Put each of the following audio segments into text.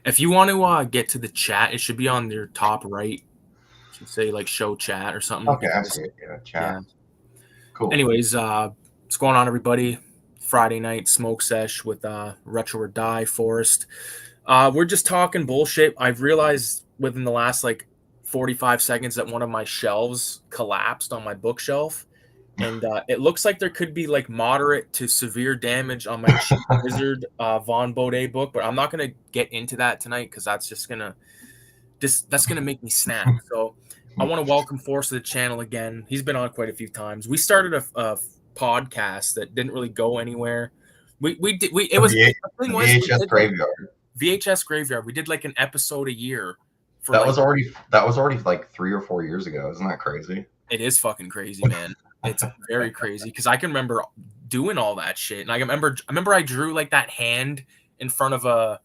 If you want to get to the chat, it should be on your top right. It should say like show chat or something. Okay, I see it. Yeah, chat. Yeah. Cool. Anyways, what's going on, everybody? Friday night smoke sesh with Retro or Die Forest. We're just talking bullshit. I've realized within the last like 45 seconds that one of my shelves collapsed on my bookshelf. And it looks like there could be like moderate to severe damage on my Cheap Wizard Von Baudet book, but I'm not gonna get into that tonight because that's just gonna make me snap. So I want to welcome Forrest to the channel again. He's been on quite a few times. We started a podcast that didn't really go anywhere. It was VHS Graveyard. VHS Graveyard. We did like an episode a year. That was already like 3 or 4 years ago. Isn't that crazy? It is fucking crazy, man. It's very crazy because I can remember doing all that shit, and I remember I drew like that hand in front of a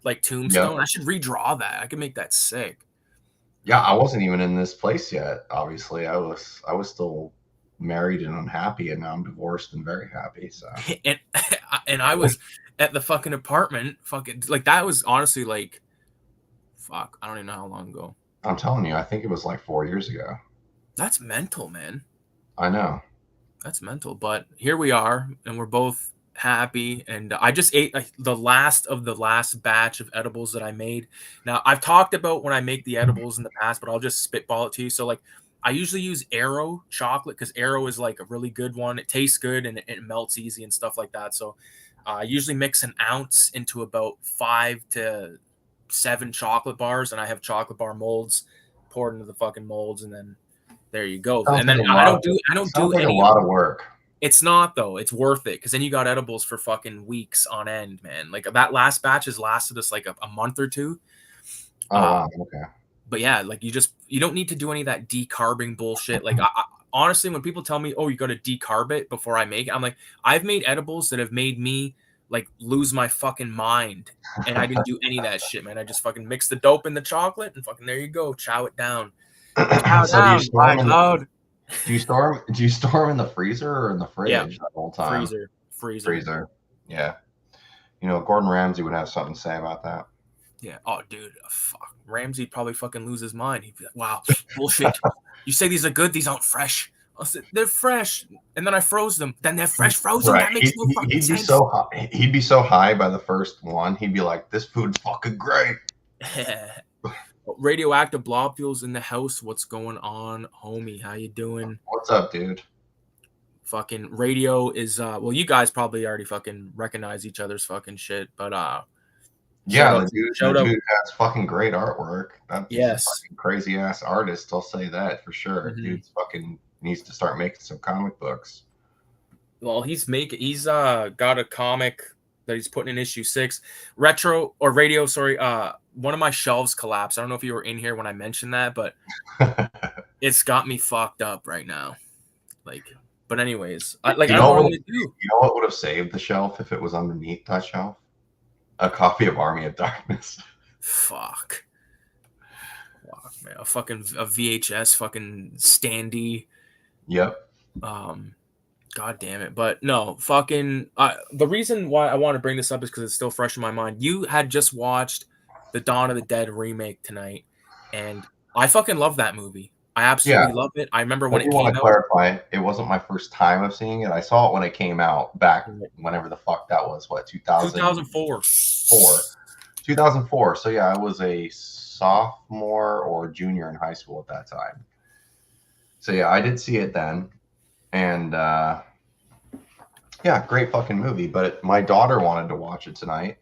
like tombstone. Yep. I should redraw that. I could make that sick. Yeah, I wasn't even in this place yet. Obviously, I was still married and unhappy, and now I'm divorced and very happy. So and I was at the fucking apartment, fucking like that was honestly like, fuck, I don't even know how long ago. I'm telling you, I think it was like 4 years ago. That's mental, man. I know. That's mental, but here we are, and we're both happy. And I just ate the last of the last batch of edibles that I made. Now, I've talked about when I make the edibles in the past, but I'll just spitball it to you. So, like, I usually use Arrow chocolate because Arrow is like a really good one. It tastes good and it melts easy and stuff like that. So, I usually mix an ounce into about 5 to 7 chocolate bars, and I have chocolate bar molds poured into the fucking molds, and then there you go. And then I don't do any. A lot of work. It's not though. It's worth it because then you got edibles for fucking weeks on end, man. Like that last batch has lasted us like a month or two. Oh, okay. But yeah, like you don't need to do any of that decarbing bullshit. Like I, honestly, when people tell me, "Oh, you got to decarb it before I make it," I'm like, I've made edibles that have made me like lose my fucking mind, and I didn't do any of that shit, man. I just fucking mixed the dope in the chocolate, and fucking there you go, chow it down. So do you store them in the freezer or in the fridge the whole time? Freezer. Yeah. You know, Gordon Ramsay would have something to say about that. Yeah. Oh, dude, fuck. Ramsay probably fucking lose his mind. He'd be like, "Wow, bullshit. You say these are good? These aren't fresh." I said, "They're fresh," and then I froze them. Then they're fresh frozen. Right. That makes no fucking sense. He'd be so high by the first one. He'd be like, "This food's fucking great." Radioactive Blobfuels in the house. What's going on, homie? How you doing? What's up, dude? Fucking radio is well, you guys probably already fucking recognize each other's fucking shit, but yeah, the dude has fucking great artwork. That's fucking crazy ass artist. I'll say that for sure. Mm-hmm. Dude's fucking needs to start making some comic books. Well, he's got a comic that he's putting in issue 6. Retro or radio, sorry. One of my shelves collapsed. I don't know if you were in here when I mentioned that, but it's got me fucked up right now. Like, but anyways, I don't really do. You know what would have saved the shelf if it was underneath that shelf? A copy of Army of Darkness. Fuck, man. A VHS fucking standee. Yep. God damn it. But no, fucking the reason why I want to bring this up is because it's still fresh in my mind. You had just watched the Dawn of the Dead remake tonight, and I fucking love that movie. I absolutely love it. I remember when it came out. I want to clarify, it wasn't my first time of seeing it. I saw it when it came out back whenever the fuck that was. What, 2004? 2004. So yeah, I was a sophomore or junior in high school at that time. So yeah, I did see it then. And yeah, great fucking movie. But my daughter wanted to watch it tonight,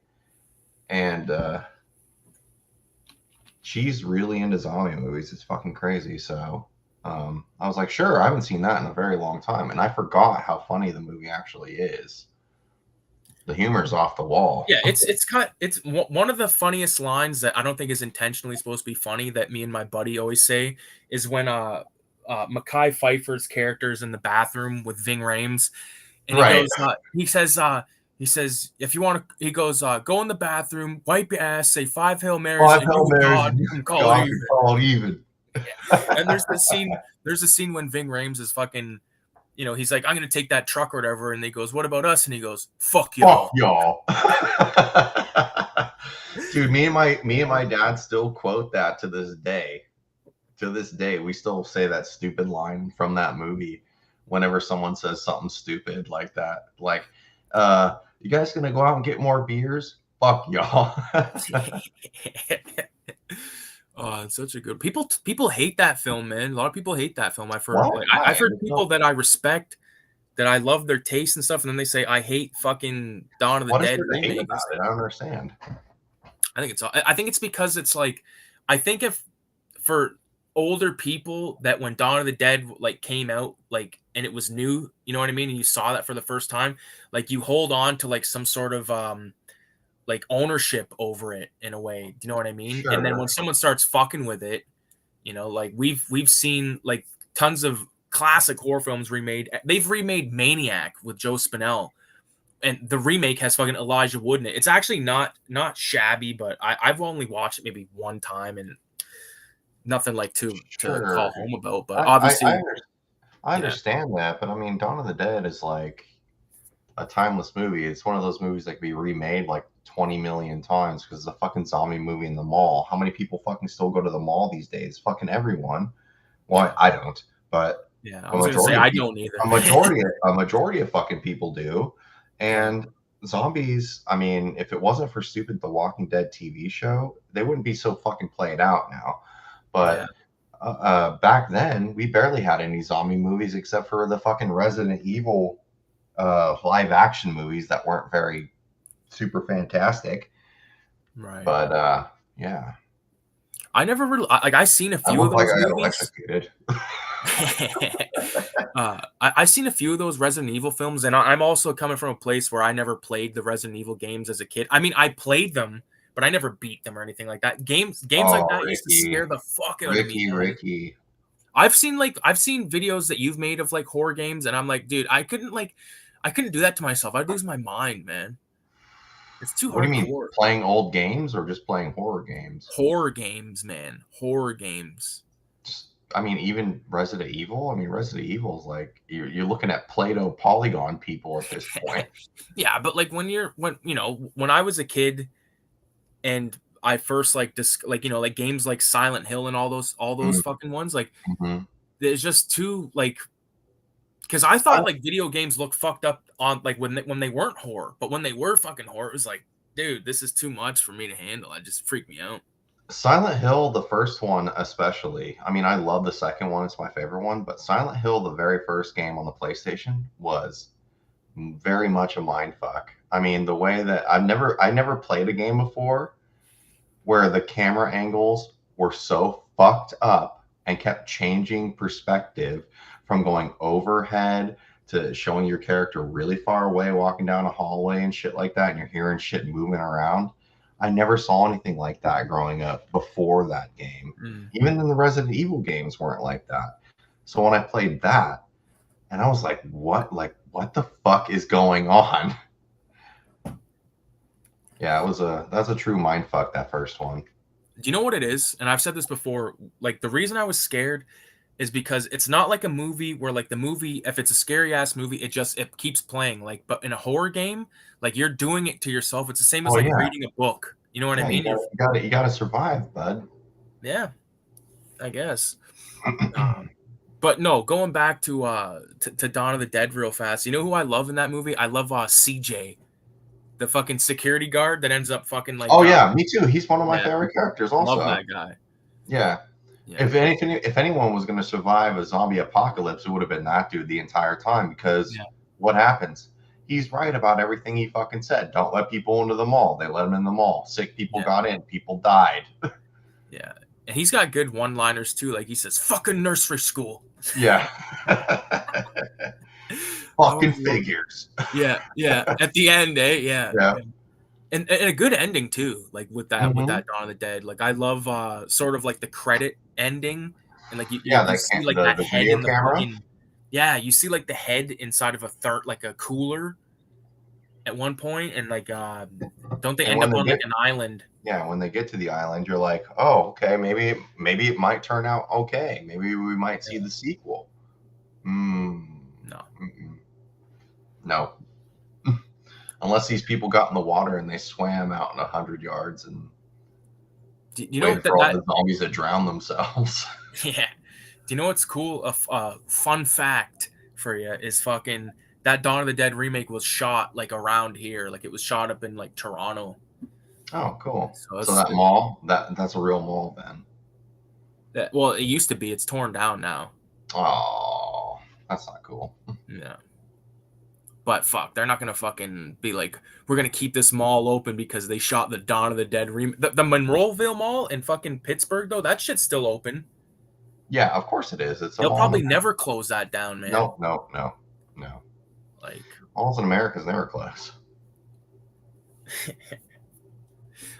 and she's really into zombie movies. It's fucking crazy. So I was like, sure. I haven't seen that in a very long time, and I forgot how funny the movie actually is. The humor's off the wall. Yeah, it's one of the funniest lines that I don't think is intentionally supposed to be funny that me and my buddy always say is when Mekhi Phifer's character's in the bathroom with Ving Rhames, and he says, if you want to, he goes, go in the bathroom, wipe your ass, say 5 Hail Marys, and you can call it even. Yeah. And there's the scene when Ving Rhames is fucking, you know, he's like, I'm gonna take that truck or whatever, and he goes, what about us? And he goes, fuck y'all. Fuck y'all. Dude, me and my dad still quote that to this day. To this day, we still say that stupid line from that movie whenever someone says something stupid like that. Like, you guys gonna go out and get more beers? Fuck y'all. Oh, it's such a good people hate that film, man. A lot of people hate that film. I've heard Why? like Why? I've heard people that I respect that I love their taste and stuff, and then they say I hate fucking Dawn of the What is Dead there to hate remake and about stuff. it? I don't understand. I think it's because it's like I think if for older people that when Dawn of the Dead like came out like and it was new, you know what I mean, and you saw that for the first time, like you hold on to like some sort of like ownership over it in a way. Do you know what I mean? And then when Sure. someone starts fucking with it, you know, like we've seen like tons of classic horror films remade. They've remade Maniac with Joe Spinell, and the remake has fucking Elijah Wood in it. It's actually not shabby, but I've only watched it maybe one time and nothing like to Sure. call home about. But I, I, I, obviously, under, I yeah, understand that, but I mean, Dawn of the Dead is like a timeless movie. It's one of those movies that can be remade like 20 million times because it's a fucking zombie movie in the mall. How many people fucking still go to the mall these days? Fucking everyone. Well, yeah, I don't, but yeah. I a was gonna say majority of I people, don't either, a man. majority, a majority of fucking people do. Yeah, And zombies, I mean, if it wasn't for stupid The Walking Dead TV show, they wouldn't be so fucking played out now. yeah. But back then, we barely had any zombie movies except for the fucking Resident Evil live action movies that weren't very super fantastic. Right. But yeah, I never really like. I seen a I few of look like those I got movies. electrocuted. I've seen a few of those Resident Evil films, and I'm also coming from a place where I never played the Resident Evil games as a kid. I mean, I played them, but I never beat them or anything like that. Games like Oh, that used to Ricky, scare the fuck out of me, Ricky, man. Ricky. I've seen videos that you've made of like horror games, and I'm like, dude, I couldn't do that to myself. I'd lose my mind, man. It's too What do you mean, hardcore. playing old games or just playing horror games? Horror games, man. Horror games. Just, I mean, even Resident Evil. I mean, Resident Evil is like you're looking at Play-Doh polygon people at this point. Yeah, but like when you know when I was a kid and I first like like you know like games like Silent Hill and all those fucking ones like Mm-hmm. there's just too like because I thought like video games looked fucked up on like when they weren't horror, but when they were fucking horror, it was like, dude, this is too much for me to handle. It just freaked me out. Silent Hill, the first one especially. I mean, I love the second one; it's my favorite one. But Silent Hill, the very first game on the PlayStation, was very much a mind fuck. I mean, the way that I never played a game before where the camera angles were so fucked up and kept changing perspective from going overhead to showing your character really far away walking down a hallway and shit like that, and you're hearing shit moving around. I never saw anything like that growing up before that game. Mm. Even in the Resident Evil games weren't like that. So when I played that, and I was like, what? Like, what the fuck is going on? Yeah, that's a true mind fuck, that first one. Do you know what it is? And I've said this before. Like the reason I was scared is because it's not like a movie where like the movie, if it's a scary ass movie, it keeps playing. Like, but in a horror game, like you're doing it to yourself. It's the same as Oh like yeah. reading a book. You know what I Yeah, mean? you gotta survive, bud. Yeah, I guess. But no, going back to Dawn of the Dead real fast. You know who I love in that movie? I love CJ, the fucking security guard that ends up fucking like Oh yeah, me too. He's one of my yeah, favorite characters love also. that guy. Yeah. Yeah. If anyone was gonna survive a zombie apocalypse, it would have been that dude the entire time because Yeah. what happens? He's right about everything he fucking said. Don't let people into the mall. They let him in the mall. Sick people Yeah. got in. People died. Yeah. And he's got good one-liners too. Like he says, fucking nursery school. Yeah. I Fucking always love figures. Yeah, yeah. At the end, eh? Yeah. Yeah. And a good ending too, like with Hmm. that Dawn of the Dead. Like I love sort of like the credit ending and like Yeah, you see like that the head video in the camera. fucking yeah, you see like the head inside of a third like a cooler at one point and like don't they And end when up they on like get an island? yeah, when they get to the island, you're like, oh, okay, maybe it might turn out okay. Maybe we might see Yeah. the sequel. Mm, No. mm-mm. No. Unless these people got in the water and they swam out in 100 yards and Do you know waited that for all that the zombies to drown themselves. yeah. Do you know what's cool? A fun fact for you is fucking that Dawn of the Dead remake was shot like around here, like it was shot up in like Toronto. Oh, cool. So So it's that mall, that's a real mall then. well, it used to be. It's torn down now. Oh, that's not cool. Yeah. But fuck, they're not gonna fucking be like, we're gonna keep this mall open because they shot the Dawn of the Dead the Monroeville Mall in fucking Pittsburgh though. That shit's still open. Yeah, of course it is. It's a They'll mall in probably America. never close that down, man. No, no, no, no. Like Malls in America is never close.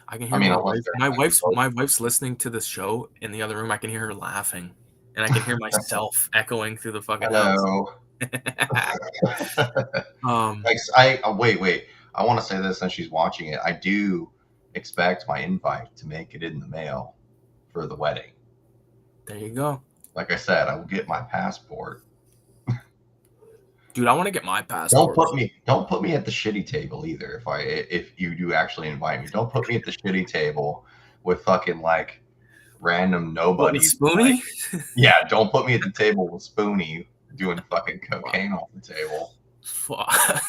I can hear I mean, my unless wife. they're My wife's listening to the show in the other room. I can hear her laughing, and I can hear myself echoing through the fucking house. hello. um, Like, wait. I want to say this since she's watching it. I do expect my invite to make it in the mail for the wedding. there you go, Like I said, I will get my passport. dude. I want to get my Don't passport. put me at the shitty table either. If you do actually invite me, don't put me at the shitty table with fucking like random What, with nobodies. Spoonie? Like, yeah, don't put me at the table with Spoonie doing fucking cocaine off the table. Fuck.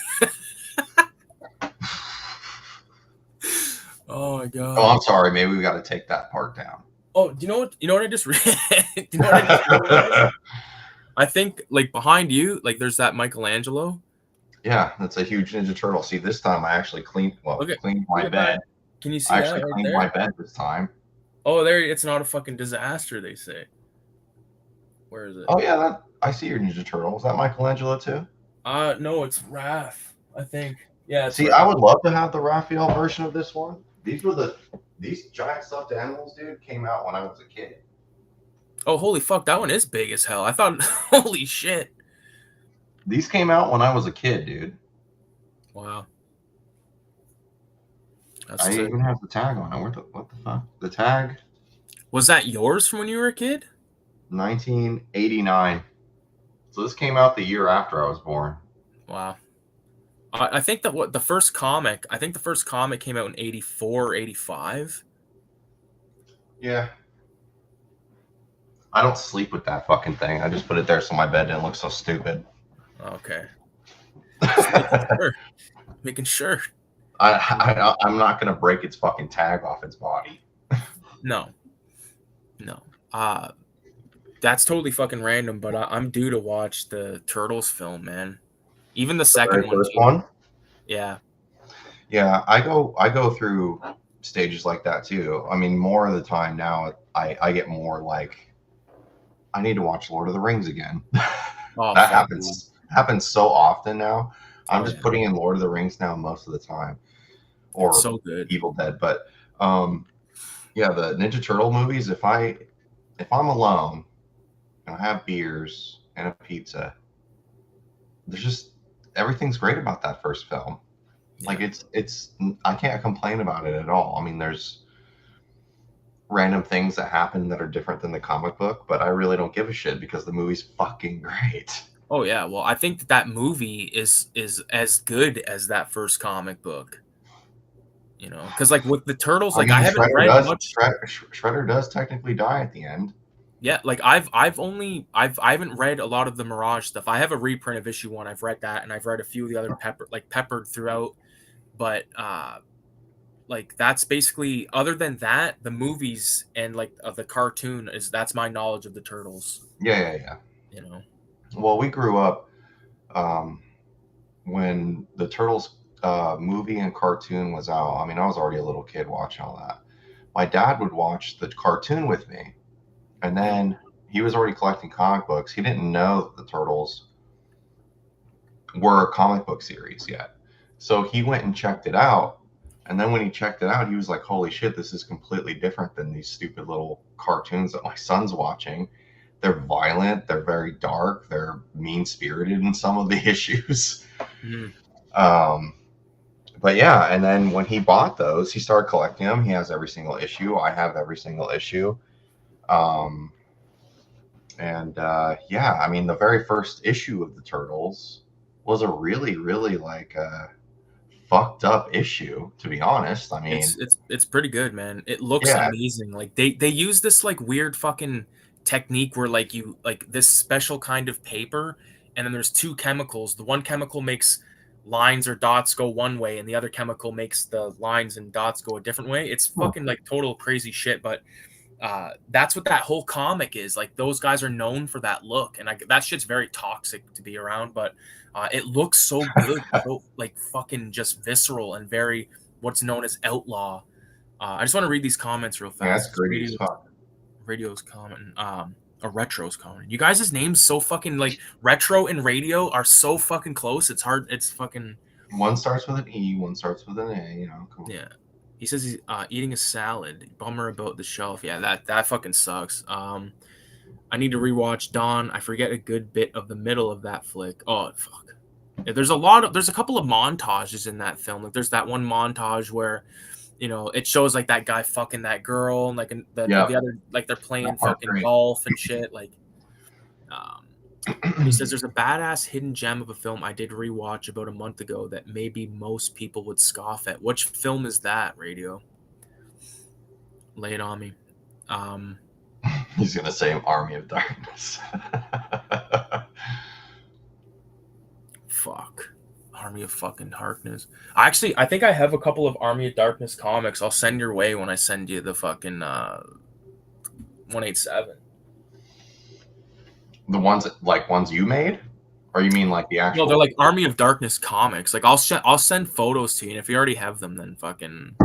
Oh my god. Oh, I'm sorry. Maybe we got to take that part down. Oh, do you know what? You know what I just read? Do you know what I just realized? I think like behind you, like there's that Michelangelo. Yeah, that's a huge Ninja Turtle. See, this time I actually cleaned my bed. Can you see I that actually right cleaned there? my bed this time. Oh, there. It's not a fucking disaster. They say. Where is it? Oh yeah, I see your Ninja Turtle. Is that Michelangelo too? No, it's Raph. I think. Yeah. It's See, Raph. I would love to have the Raphael version of this one. These giant stuffed animals, dude, came out when I was a kid. Oh, holy fuck! That one is big as hell. I thought. Holy shit! These came out when I was a kid, dude. Wow. That's I sick. even have the tag on it. What the fuck? The tag? Was that yours from when you were a kid? 1989. So this came out the year after I was born. Wow. I think that the first comic. I think the first comic came out in 84 or 85. Yeah. I don't sleep with that fucking thing. I just put it there so my bed didn't look so stupid. Okay. Making sure. Making sure. I'm not gonna break its fucking tag off its body. No. That's totally fucking random, but I'm due to watch the Turtles film, man. Even the second Very one. first one. Yeah. Yeah, I go through stages like that too. I mean, more of the time now, I get more like I need to watch Lord of the Rings again. Oh, That fuck, happens so often now. I'm just yeah. putting in Lord of the Rings now most of the time, or It's so good. Evil Dead. But yeah, the Ninja Turtle movies. If I'm alone and I have beers and a pizza, there's just everything's great about that first film. Yeah. Like it's I can't complain about it at all. I mean, there's random things that happen that are different than the comic book, but I really don't give a shit because the movie's fucking great. Oh yeah. Well, I think that movie is as good as that first comic book. You know, because like with the Turtles, like I haven't read much. Shredder does technically die at the end. Yeah, like I haven't read a lot of the Mirage stuff. I have a reprint of issue 1. I've read that, and I've read a few of the other peppered throughout. But like that's basically, other than that, the movies and like of the cartoon that's my knowledge of the Turtles. Yeah. You know. Well, we grew up when the Turtles movie and cartoon was out. I mean, I was already a little kid watching all that. My dad would watch the cartoon with me, and then he was already collecting comic books. He didn't know that the Turtles were a comic book series yet. So he went and checked it out. And then when he checked it out, he was like, holy shit, this is completely different than these stupid little cartoons that my son's watching. They're violent. They're very dark. They're mean-spirited in some of the issues. But yeah, and then when he bought those, he started collecting them. He has every single issue. I have every single issue. Yeah, I mean, the very first issue of the Turtles was a really, really like fucked up issue, to be honest. I mean, It's pretty good, man. It looks yeah, amazing. Like they use this like weird fucking technique where like you like this special kind of paper, and then there's two chemicals. The one chemical makes lines or dots go one way, and the other chemical makes the lines and dots go a different way. It's fucking like total crazy shit, but that's what that whole comic is. Like those guys are known for that look, and that shit's very toxic to be around. But it looks so good, so like fucking just visceral and very what's known as outlaw. I just want to read these comments real yeah, that's fast. gritty as fuck. Radio's commenting, or Retro's commenting. You guys' names so fucking like Retro and Radio are so fucking close. It's hard. It's fucking. One starts with an E, one starts with an A. You know, come on. Yeah. He says he's eating a salad. Bummer about the shelf. Yeah, that fucking sucks. I need to rewatch Dawn. I forget a good bit of the middle of that flick. Oh fuck. Yeah, there's a couple of montages in that film. Like there's that one montage where, it shows like that guy fucking that girl, and like the other, like they're playing fucking golf and shit. Like, he says there's a badass hidden gem of a film I did rewatch about a month ago that maybe most people would scoff at. Which film is that, Radio? Lay it on me. He's gonna say Army of Darkness. Fuck. Army of fucking Darkness. I think I have a couple of Army of Darkness comics. I'll send your way when I send you the fucking 187. The ones you made, or you mean like the actual? No, they're like Army of Darkness comics. Like I'll send photos to you, and if you already have them, then fucking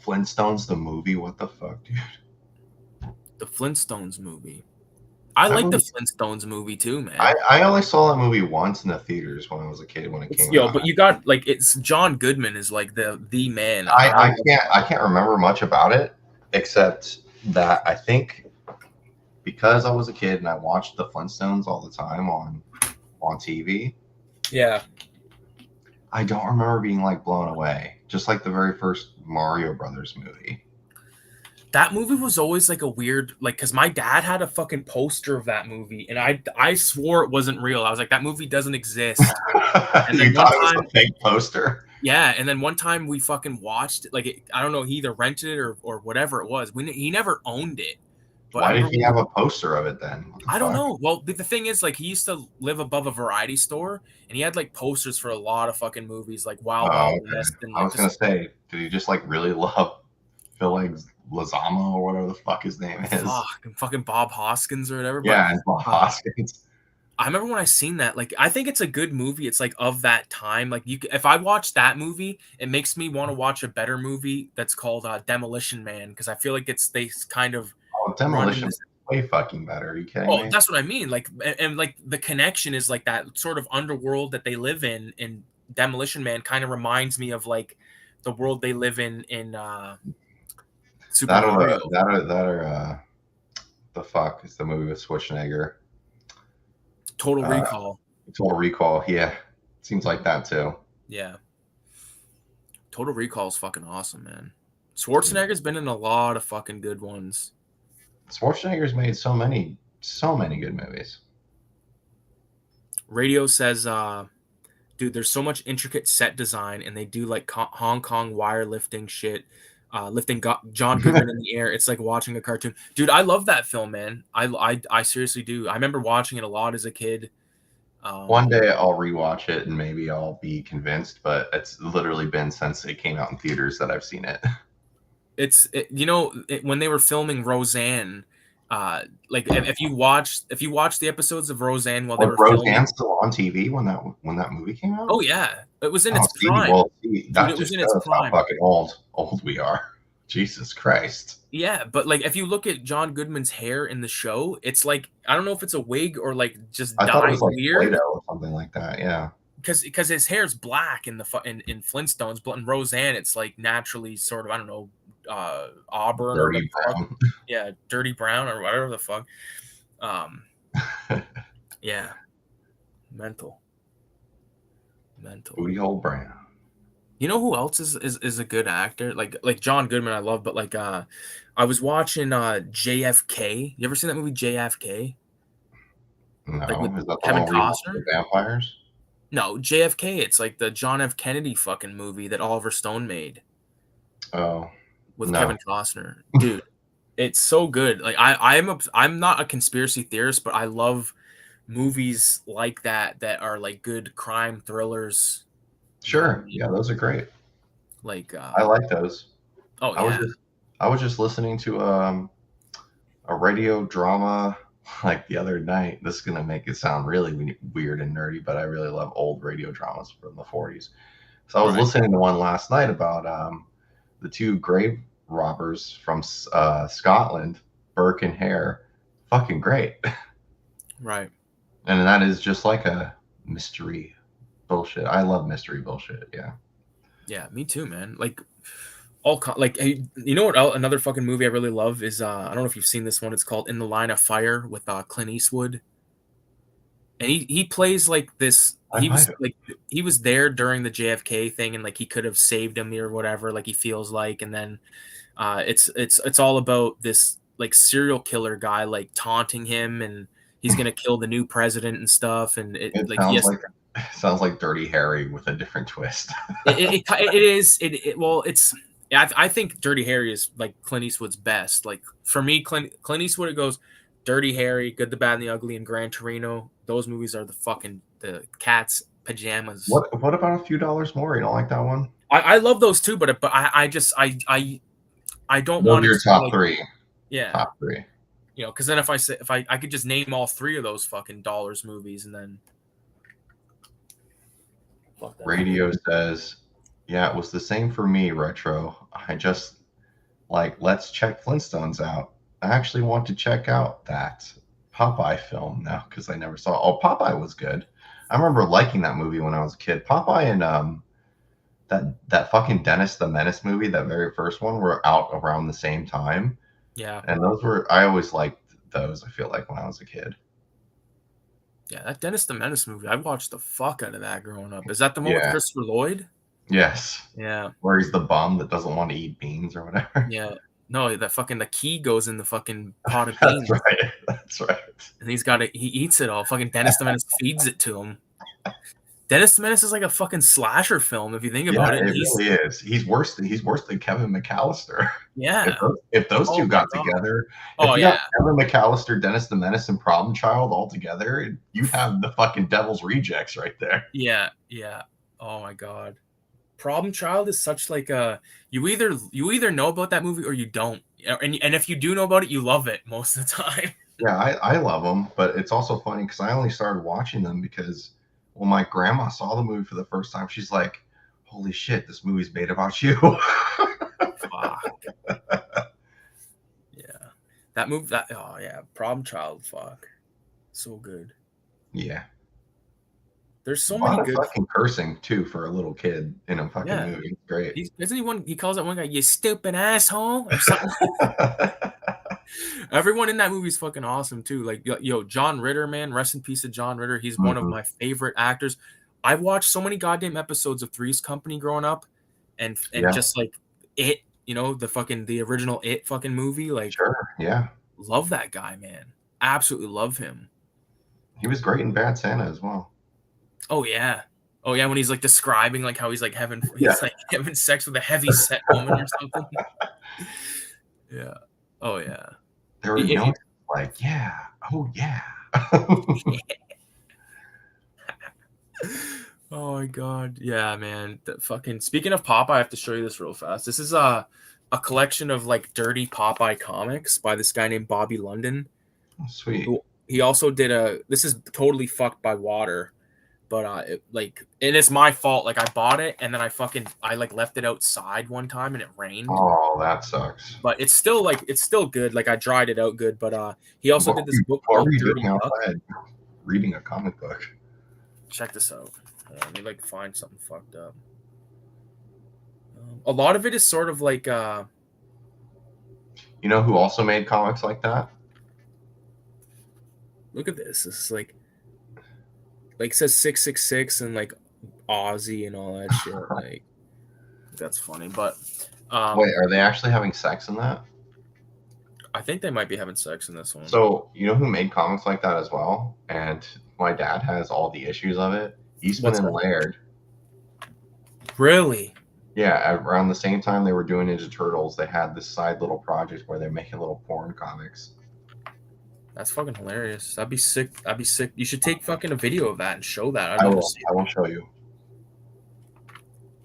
Flintstones the movie. What the fuck, dude? The Flintstones movie. I like the Flintstones movie too, man. I only saw that movie once in the theaters when I was a kid when it came out. But you got like it's John Goodman is like the man. I can't remember much about it except that I think because I was a kid and I watched the Flintstones all the time on TV. Yeah. I don't remember being like blown away, just like the very first Mario Brothers movie. That movie was always like a weird, like, because my dad had a fucking poster of that movie, and I swore it wasn't real. I was like, that movie doesn't exist. And then you thought it was a fake poster? Yeah, and then one time we fucking watched it. Like, I don't know, he either rented it or whatever it was. He never owned it. But why did he have a poster of it then? I don't know. Well, the thing is, like, he used to live above a variety store, and he had like posters for a lot of fucking movies, like Wild West. And I was gonna say, did he just like really love Phil Lozama or whatever the fuck his name is? Fucking Bob Hoskins or whatever. Yeah, and Bob Hoskins. I remember when I seen that. Like, I think it's a good movie. It's like of that time. Like, if I watch that movie, it makes me want to watch a better movie that's called Demolition Man, because I feel like they kind of. Demolition is way fucking better. Are you kidding me? That's what I mean. Like, and like the connection is like that sort of underworld that they live in. And Demolition Man kind of reminds me of like the world they live in Super Mario. That the fuck is the movie with Schwarzenegger? Total Recall. Total Recall. Yeah, seems like that too. Yeah. Total Recall is fucking awesome, man. Schwarzenegger's been in a lot of fucking good ones. Schwarzenegger's made so many good movies. Radio says, dude, there's so much intricate set design, and they do like Hong Kong wire lifting shit, lifting John Goodman in the air. It's like watching a cartoon. Dude, I love that film, man. I seriously do. I remember watching it a lot as a kid. One day I'll rewatch it and maybe I'll be convinced, but it's literally been since it came out in theaters that I've seen it. When they were filming Roseanne, like if you watch the episodes of Roseanne while they were Roseanne still on TV when that movie came out? Oh yeah, it was in its prime. Well, that just shows how fucking old we are. Jesus Christ. Yeah, but like if you look at John Goodman's hair in the show, it's like I don't know if it's a wig or like just dyed like weird Play-Doh or something like that. Yeah. Because his hair's black in Flintstones, but in Roseanne it's like naturally sort of, I don't know, auburn dirty brown. Yeah, dirty brown or whatever the fuck. Yeah, mental booty hole brown. You know who else is a good actor, like John Goodman I love, but like I was watching JFK. You ever seen that movie JFK? No. Like with is that Kevin the Costner? Vampires? No, JFK. It's like the John F. Kennedy fucking movie that Oliver Stone made Oh with no, Kevin Costner. Dude, it's so good. Like I'm not a conspiracy theorist, but I love movies like that are like good crime thrillers. You know what I sure, mean? yeah, those are great. Like I like those. oh I was yeah. just I was just listening to a radio drama like the other night. This is gonna make it sound really weird and nerdy, but I really love old radio dramas from the 40s. So I was Right. listening to one last night about the two grave robbers from Scotland, Burke and Hare. Fucking great. Right. And that is just like a mystery bullshit. I love mystery bullshit. Yeah. Yeah, me too, man. Like like hey, you know what another fucking movie I really love is I don't know if you've seen this one. It's called In the Line of Fire with Clint Eastwood. And he plays like this I might have. he was there during the JFK thing and like he could have saved him or whatever like he feels like and then it's all about this like serial killer guy like taunting him and he's going to kill the new president and stuff and it It like sounds yes like Dirty Harry with a different twist. it is well it's yeah, I think Dirty Harry is like Clint Eastwood's best. Like for me, Clint Eastwood it goes Dirty Harry, Good, the Bad, and the Ugly, and Gran Torino. Those movies are the cat's pajamas. What about A Few Dollars More? You don't like that one? I love those too, but I just I don't Those want are it your to be top like three. yeah, Top three. you know, because then if I say if I could just name all three of those fucking dollars movies and then fuck that movie. Radio says, yeah, it was the same for me, Retro. I just like, let's check Flintstones out. I actually want to check out that Popeye film now because I never saw. Oh, Popeye was good. I remember liking that movie when I was a kid. Popeye and that fucking Dennis the Menace movie, that very first one, were out around the same time, Yeah, and those were I always liked those. I feel like when I was a kid. yeah, that Dennis the Menace movie. I watched the fuck out of that growing up. Is that the one with Yeah. Christopher Lloyd? Yes. Yeah. Where he's the bum that doesn't want to eat beans or whatever. Yeah. No, that fucking the key goes in the fucking pot of That's beans, right. That's right. and he eats it all. Fucking Dennis the Menace feeds it to him. Dennis the Menace is like a fucking slasher film if you think Yeah, about it. it And he's really is. He's worse than Kevin McAllister. yeah. If those Oh two my got god. together, if Oh you got yeah. Kevin McAllister, Dennis the Menace, and Problem Child all together, you'd have the fucking Devil's Rejects right there. Yeah. Yeah. Oh my god. Problem Child is such like a you either know about that movie or you don't. And if you do know about it, you love it most of the time. Yeah, I love them, but it's also funny because I only started watching them because when my grandma saw the movie for the first time, she's like, "Holy shit, this movie's made about you." Fuck. Yeah. That movie that oh yeah, Problem Child, fuck. So good. Yeah, There's a so many lot of good fucking cursing too for a little kid in a fucking yeah. movie. It's great. Isn't he one he calls that one guy, you stupid asshole or something. Everyone in that movie is fucking awesome too. Like yo, John Ritter, man, rest in peace to John Ritter. He's one of Mhm. my favorite actors. I've watched so many goddamn episodes of Three's Company growing up, and Yeah, just like it, you know, the original It fucking movie. Like, sure. Yeah, love that guy, man. Absolutely love him. he was great in Bad Santa as well. Oh yeah. Oh yeah, when he's like describing like how Yeah, he's like having sex with a heavy set woman or something. Yeah. Oh yeah. there were If you notes like, yeah, oh yeah. Oh my god. Yeah, man. The fucking speaking of Popeye, I have to show you this real fast. This is a collection of like dirty Popeye comics by this guy named Bobby London. Sweet. Who he also did a this is totally fucked by water, but and it's my fault. Like I bought it and then I like left it outside one time and it rained. Oh, that sucks. But it's still good. Like I dried it out good, but he also did this book What were called you Dirty doing Duck. outside? Reading a comic book. Check this out. Let me like find something fucked up. A lot of it is sort of like You know who also made comics like that? look at this. This is like it says 666 and like Aussie and all that shit. Like that's funny, but Wait, are they actually having sex in that? I think they might be having sex in this one. So, you know who made comics like that as well? And my dad has all the issues of it. Eastman What's and that? Laird. Really? Yeah, around the same time they were doing Ninja Turtles, they had this side little project where they're making little porn comics. That's fucking hilarious. That'd be sick. That'd be sick. You should take fucking a video of that and show that. I'd I love to will. see I it. will show you.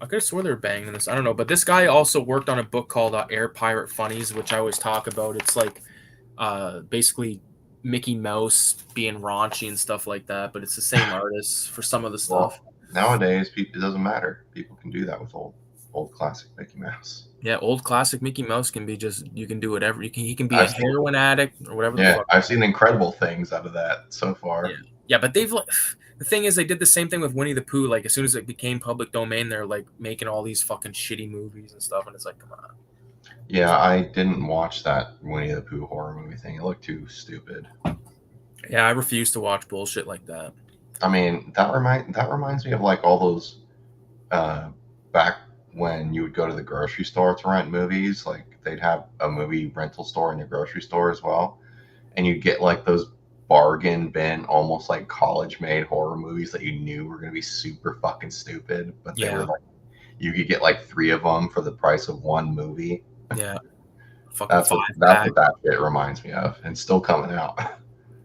I could have swore they were banging this. I don't know, but this guy also worked on a book called Air Pirate Funnies, which I always talk about. It's like basically Mickey Mouse being raunchy and stuff like that, but it's the same artist for some of the stuff. Well, nowadays, it doesn't matter. People can do that with old classic Mickey Mouse. Yeah, old classic Mickey Mouse can be just you can do whatever. He can be a I've seen, heroin addict or whatever the yeah, fuck. I've seen incredible things out of that so Yeah. far. Yeah, but they've like the thing is they did the same thing with Winnie the Pooh. Like as soon as it became public domain, they're like making all these fucking shitty movies and stuff, and it's like, come on. Yeah, I didn't watch that Winnie the Pooh horror movie thing. It looked too stupid. Yeah, I refuse to watch bullshit like that. I mean, that reminds me of like all those back when you would go to the grocery store to rent movies. Like they'd have a movie rental store in the grocery store as well, and you'd get like those bargain bin, almost like college made horror movies that you knew were going to be super fucking stupid, but they were like you could get like 3 of them for the price of one movie. Yeah. Fucking That's what that shit reminds me of, and still coming out.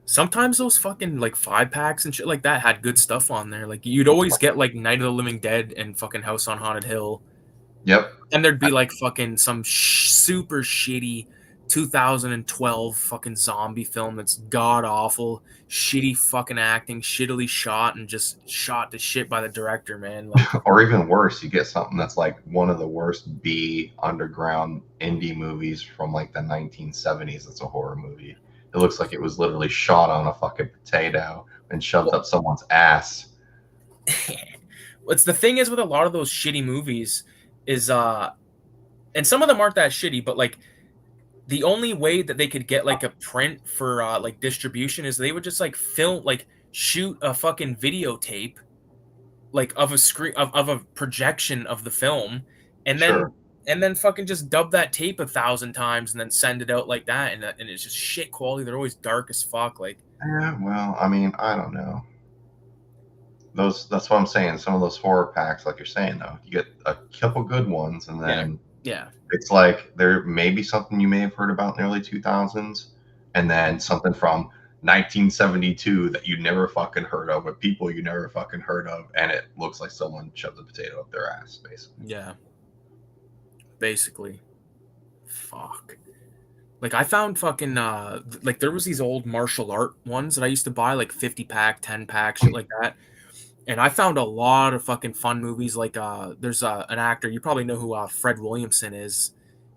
Sometimes those fucking like 5-packs and shit like that had good stuff on there. Like you'd always get like Night of the Living Dead and fucking House on Haunted Hill. Yep. And there'd be like fucking some super shitty 2012 fucking zombie film that's god awful, shitty fucking acting, shittily shot, and just shot to shit by the director, man. Like, or even worse, you get something that's like one of the worst B underground indie movies from like the 1970s. That's a horror movie. It looks like it was literally shot on a fucking potato and shoved up someone's ass. What's the thing is with a lot of those shitty movies is and some of them aren't that shitty, but like the only way that they could get like a print for like distribution is they would just like film like shoot a fucking videotape like of a screen of a projection of the film and then fucking just dub that tape 1,000 times and then send it out like that and it's just shit quality. They're always dark as fuck. Like, yeah, well, I mean, I don't know. That's what I'm saying. Some of those horror packs, like you're saying, though, you get a couple good ones, and then it's like there may be something you may have heard about in the early 2000s, and then something from 1972 that you never fucking heard of, with people you never fucking heard of, and it looks like someone shoved a potato up their ass, basically. Yeah. Basically. Fuck. Like I found fucking like there was these old martial art ones that I used to buy, like 50-pack, 10-pack, shit like that. And I found a lot of fucking fun movies. Like there's an actor, you probably know who Fred Williamson is.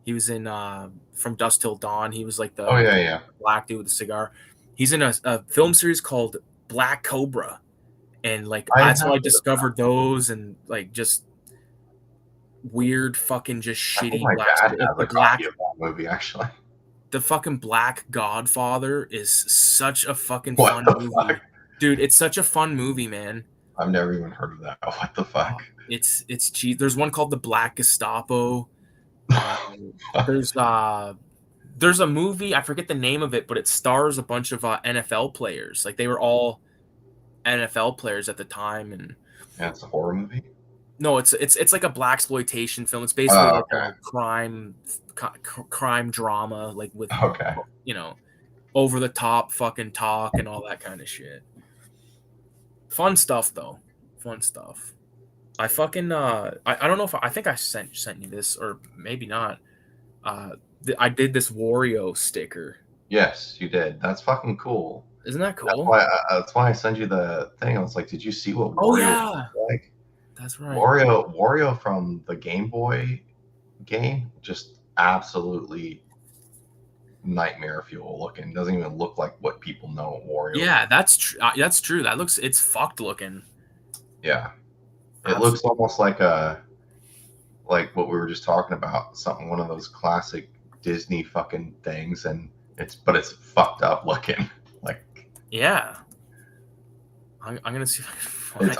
He was in From Dusk Till Dawn. He was like the black dude with the cigar. He's in a film series called Black Cobra. And like that's how I discovered those and like just weird fucking just shitty my black, dad has a copy of that movie, actually. The fucking Black Godfather is such a fucking fun movie. Fuck? Dude, it's such a fun movie, man. I've never even heard of that. What the fuck? It's cheap. There's one called The Black Gestapo. There's a movie, I forget the name of it, but it stars a bunch of NFL players. Like they were all NFL players at the time, and it's a horror movie. No, it's like a blaxploitation film. It's basically like a crime drama, like with over the top fucking talk and all that kind of shit. Fun stuff though. Fun stuff. I fucking I don't know if I think I sent you this or maybe not. I did this Wario sticker. Yes, you did. That's fucking cool. Isn't that cool? That's why I sent you the thing. I was like, did you see what Wario was like? That's right. Wario from the Game Boy game, just absolutely nightmare fuel looking. Doesn't even look like what people know Wario. Yeah, that's true. That's true. It's fucked looking. Yeah, it looks almost like what we were just talking about. One of those classic Disney fucking things, and it's fucked up looking. Like, yeah, I'm gonna see. His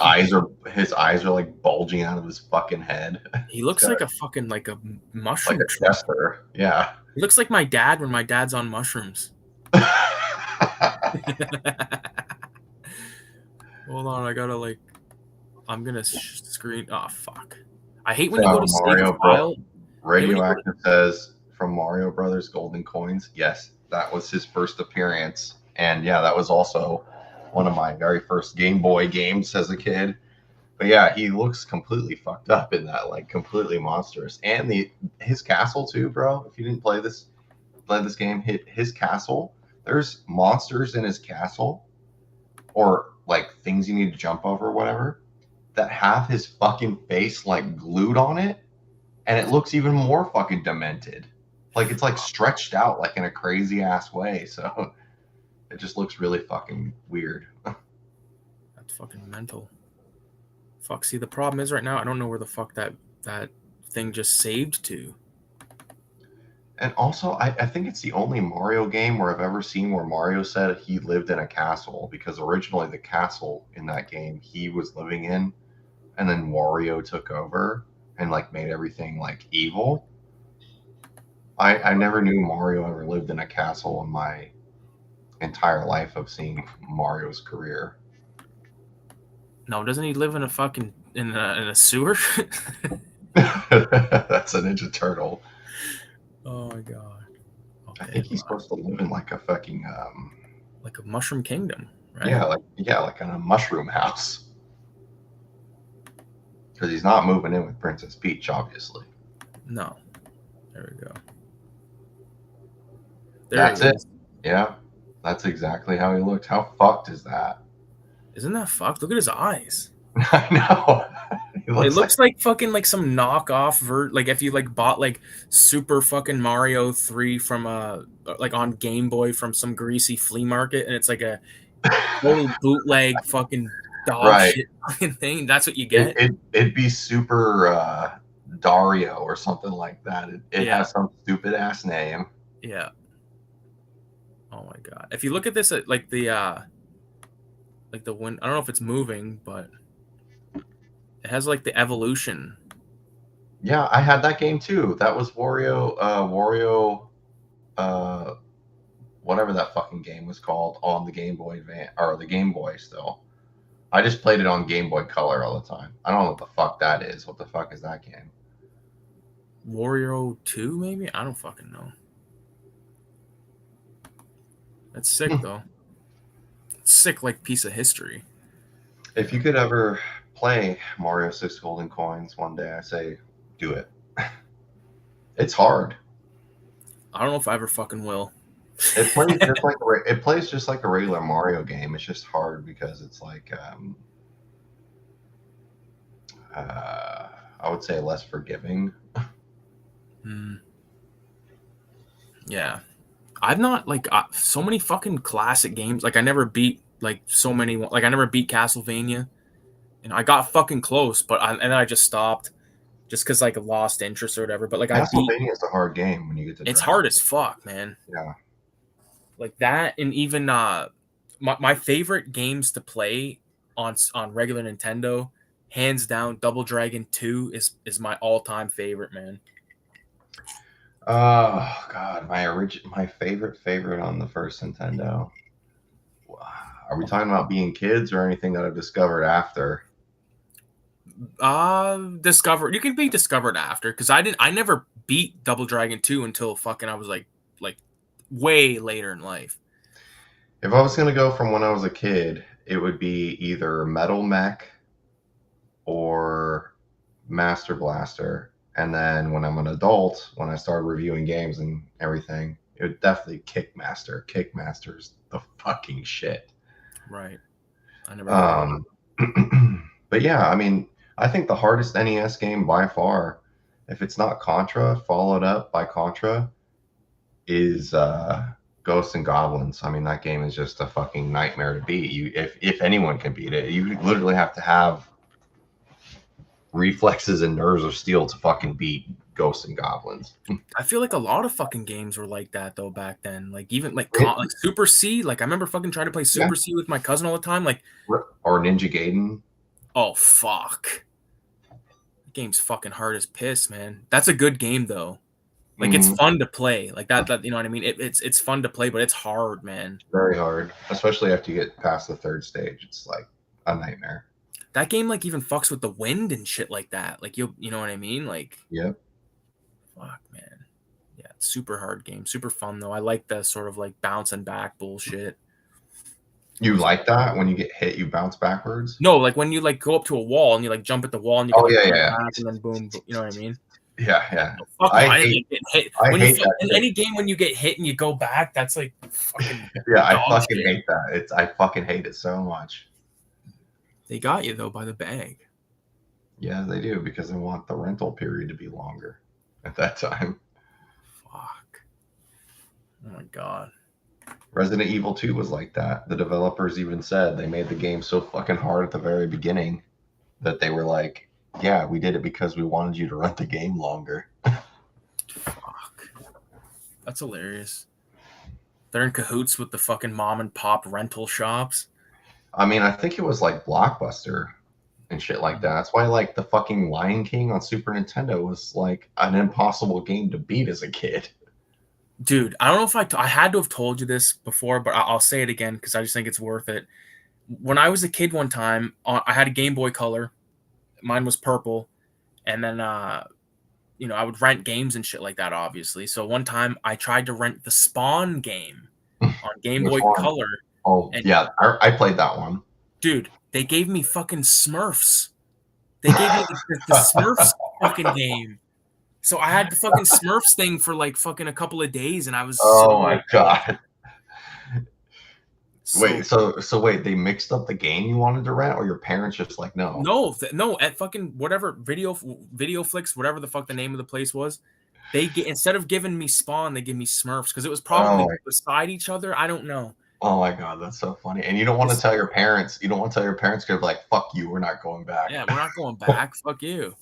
eyes are like bulging out of his fucking head. He looks like a fucking like a mushroom. Like a tester. Yeah. He looks like my dad when my dad's on mushrooms. Hold on, I gotta like I'm gonna screen. Oh fuck! I hate when you go to From save a Mario file. Bro, I hate when you go to, Radioactive says from Mario Brothers Golden Coins. Yes, that was his first appearance, and yeah, that was also one of my very first Game Boy games as a kid. But yeah, he looks completely fucked up in that, like completely monstrous. And his castle too, bro. If you didn't play this game, his castle. There's monsters in his castle, or like things you need to jump over, or whatever, that have his fucking face like glued on it, and it looks even more fucking demented. Like it's like stretched out like in a crazy ass way. So it just looks really fucking weird. that's fucking mental. Fuck. See, the problem is right now I don't know where the fuck that thing just saved to. And also, I think it's the only Mario game where I've ever seen where Mario said he lived in a castle, because originally the castle in that game he was living in, and then Wario took over and like made everything like evil. I never knew Mario ever lived in a castle in my entire life of seeing Mario's career. No, doesn't he live in a fucking in a sewer? That's a Ninja Turtle. Oh my god. I Okay, think he's supposed to live in like a fucking like a mushroom kingdom, right? like in a mushroom house. Because he's not moving in with Princess Peach, obviously. No. There we go. There That's he it. is. Yeah, that's exactly how he looked. How fucked is that? Isn't that fucked? Look at his eyes. I know. He It looks like looks like fucking like some knockoff like if you like bought like Super fucking Mario 3 from like on Game Boy from some greasy flea market, and it's like a total bootleg fucking dog right. shit fucking thing. That's what you It, get. it it'd be super Dario or something like that. It Yeah. has some stupid ass name. Yeah. Oh my god. If you look at this at like the wind, I don't know if it's moving, but it has like the evolution. Yeah, I had that game too. That was Wario, uh, whatever that fucking game was called on the Game Boy Advance or the Game Boy still. I just played it on Game Boy Color all the time. I don't know what the fuck that is. What the fuck is that game? Wario 2 maybe? I don't fucking know. That's sick though. Sick like piece of history. If you could ever play Mario 6 Golden Coins one day, I say do it. It's hard. I don't know if I ever fucking will. It plays just like a regular Mario game. It's just hard because it's like I would say less forgiving. Hmm. Yeah. I've not like so many fucking classic games. Like I never beat like so many. Like I never beat Castlevania, and I got fucking close, but and then I just stopped, just because like I lost interest or whatever. But like I beat. Castlevania is a hard game when you get to It's Dragon. hard as fuck, man. Yeah. Like that, and even my favorite games to play on regular Nintendo, hands down, Double Dragon 2 is my all time favorite, man. Oh God, my favorite on the first Nintendo. Are we talking about being kids or anything that I've discovered after? Discovered. You can be discovered after, because I never beat Double Dragon 2 until fucking I was like way later in life. If I was gonna go from when I was a kid, it would be either Metal Mech or Master Blaster. And then when I'm an adult, when I started reviewing games and everything, it would definitely Kickmaster. Kickmaster's the fucking shit. Right. I never heard of But yeah, I mean, I think the hardest NES game by far, if it's not Contra, followed up by Contra, is Ghosts and Goblins. I mean, that game is just a fucking nightmare to beat. If anyone can beat it, you literally have to have reflexes and nerves of steel to fucking beat Ghosts and Goblins. I feel like a lot of fucking games were like that though back then. Like even like Really? like Super C. Like I remember fucking trying to play Yeah. Super C with my cousin all the time. Like, Or Ninja Gaiden. oh fuck, the game's fucking hard as piss, man. That's a good game though. Like it's fun to play. Like that you know what I mean? It's fun to play, but it's hard, man. Very hard, especially after you get past the third stage. It's like a nightmare. That game like even fucks with the wind and shit like that. Like you know what I mean? Like Yep. fuck, man. Yeah, it's super hard game. Super fun though. I like the sort of like bouncing back bullshit. You So like that when you get hit, you bounce backwards? no, like when you like go up to a wall and you like jump at the wall and you can Oh like yeah, jump yeah, back and then boom, you know what I mean? yeah, yeah. No, fuck no, I I didn't hate like getting hit. I When you hate that in shit. any game when you get hit and you go back, that's like fucking Yeah, I dog fucking shit. hate that. I fucking hate it so much. They got you though by the bag. Yeah, they do because they want the rental period to be longer at that time. Fuck. Oh my god. Resident Evil 2 was like that. The developers even said they made the game so fucking hard at the very beginning that they were like, yeah, we did it because we wanted you to rent the game longer. Fuck. That's hilarious. They're in cahoots with the fucking mom and pop rental shops. I mean, I think it was like Blockbuster and shit like that. That's why like the fucking Lion King on Super Nintendo was like an impossible game to beat as a kid. Dude, I don't know if I had to have told you this before, but I'll say it again because I just think it's worth it. When I was a kid one time, I had a Game Boy Color. Mine was purple. And then, you know, I would rent games and shit like that, obviously. So one time I tried to rent the Spawn game on Game Which Boy one? Color. Oh, And yeah, I played that one. dude, they gave me fucking Smurfs. They gave me the Smurfs fucking game. So I had the fucking Smurfs thing for like fucking a couple of days, and I was Oh so my god. so So wait, they mixed up the game you wanted to rent, or your parents just like no? no at fucking whatever video flicks, whatever the fuck the name of the place was. They get instead of giving me Spawn, they give me Smurfs because it was Oh probably my, beside each other. I don't know. oh my god, that's so funny. And you don't want to This, tell your parents. You don't want to tell your parents because like fuck you, we're not going back. yeah, we're not going back. Fuck you.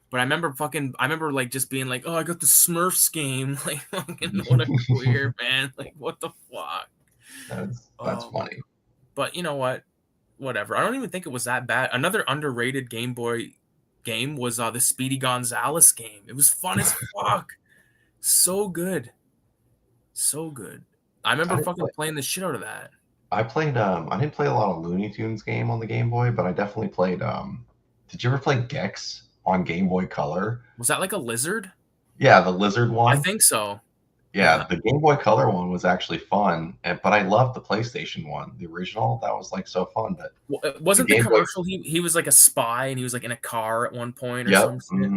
But I remember like just being like, oh, I got the Smurfs game. Like, fucking what a queer man. Like, what the fuck? That's funny. But you know what? Whatever. I don't even think it was that bad. Another underrated Game Boy game was the Speedy Gonzales game. It was fun as fuck. So good. So good. I I remember didn't fucking play, playing the shit out of that. I played I didn't play a lot of Looney Tunes game on the Game Boy, but I definitely played did you ever play Gex on Game Boy Color? Was that like a lizard? Yeah, the lizard I one. think so. Yeah, the Game Boy Color one was actually fun, but I loved the PlayStation one, the original. That was like so fun. But the Wasn't the Game Boy, commercial he was like a spy and he was like in a car at one point or yep, some shit?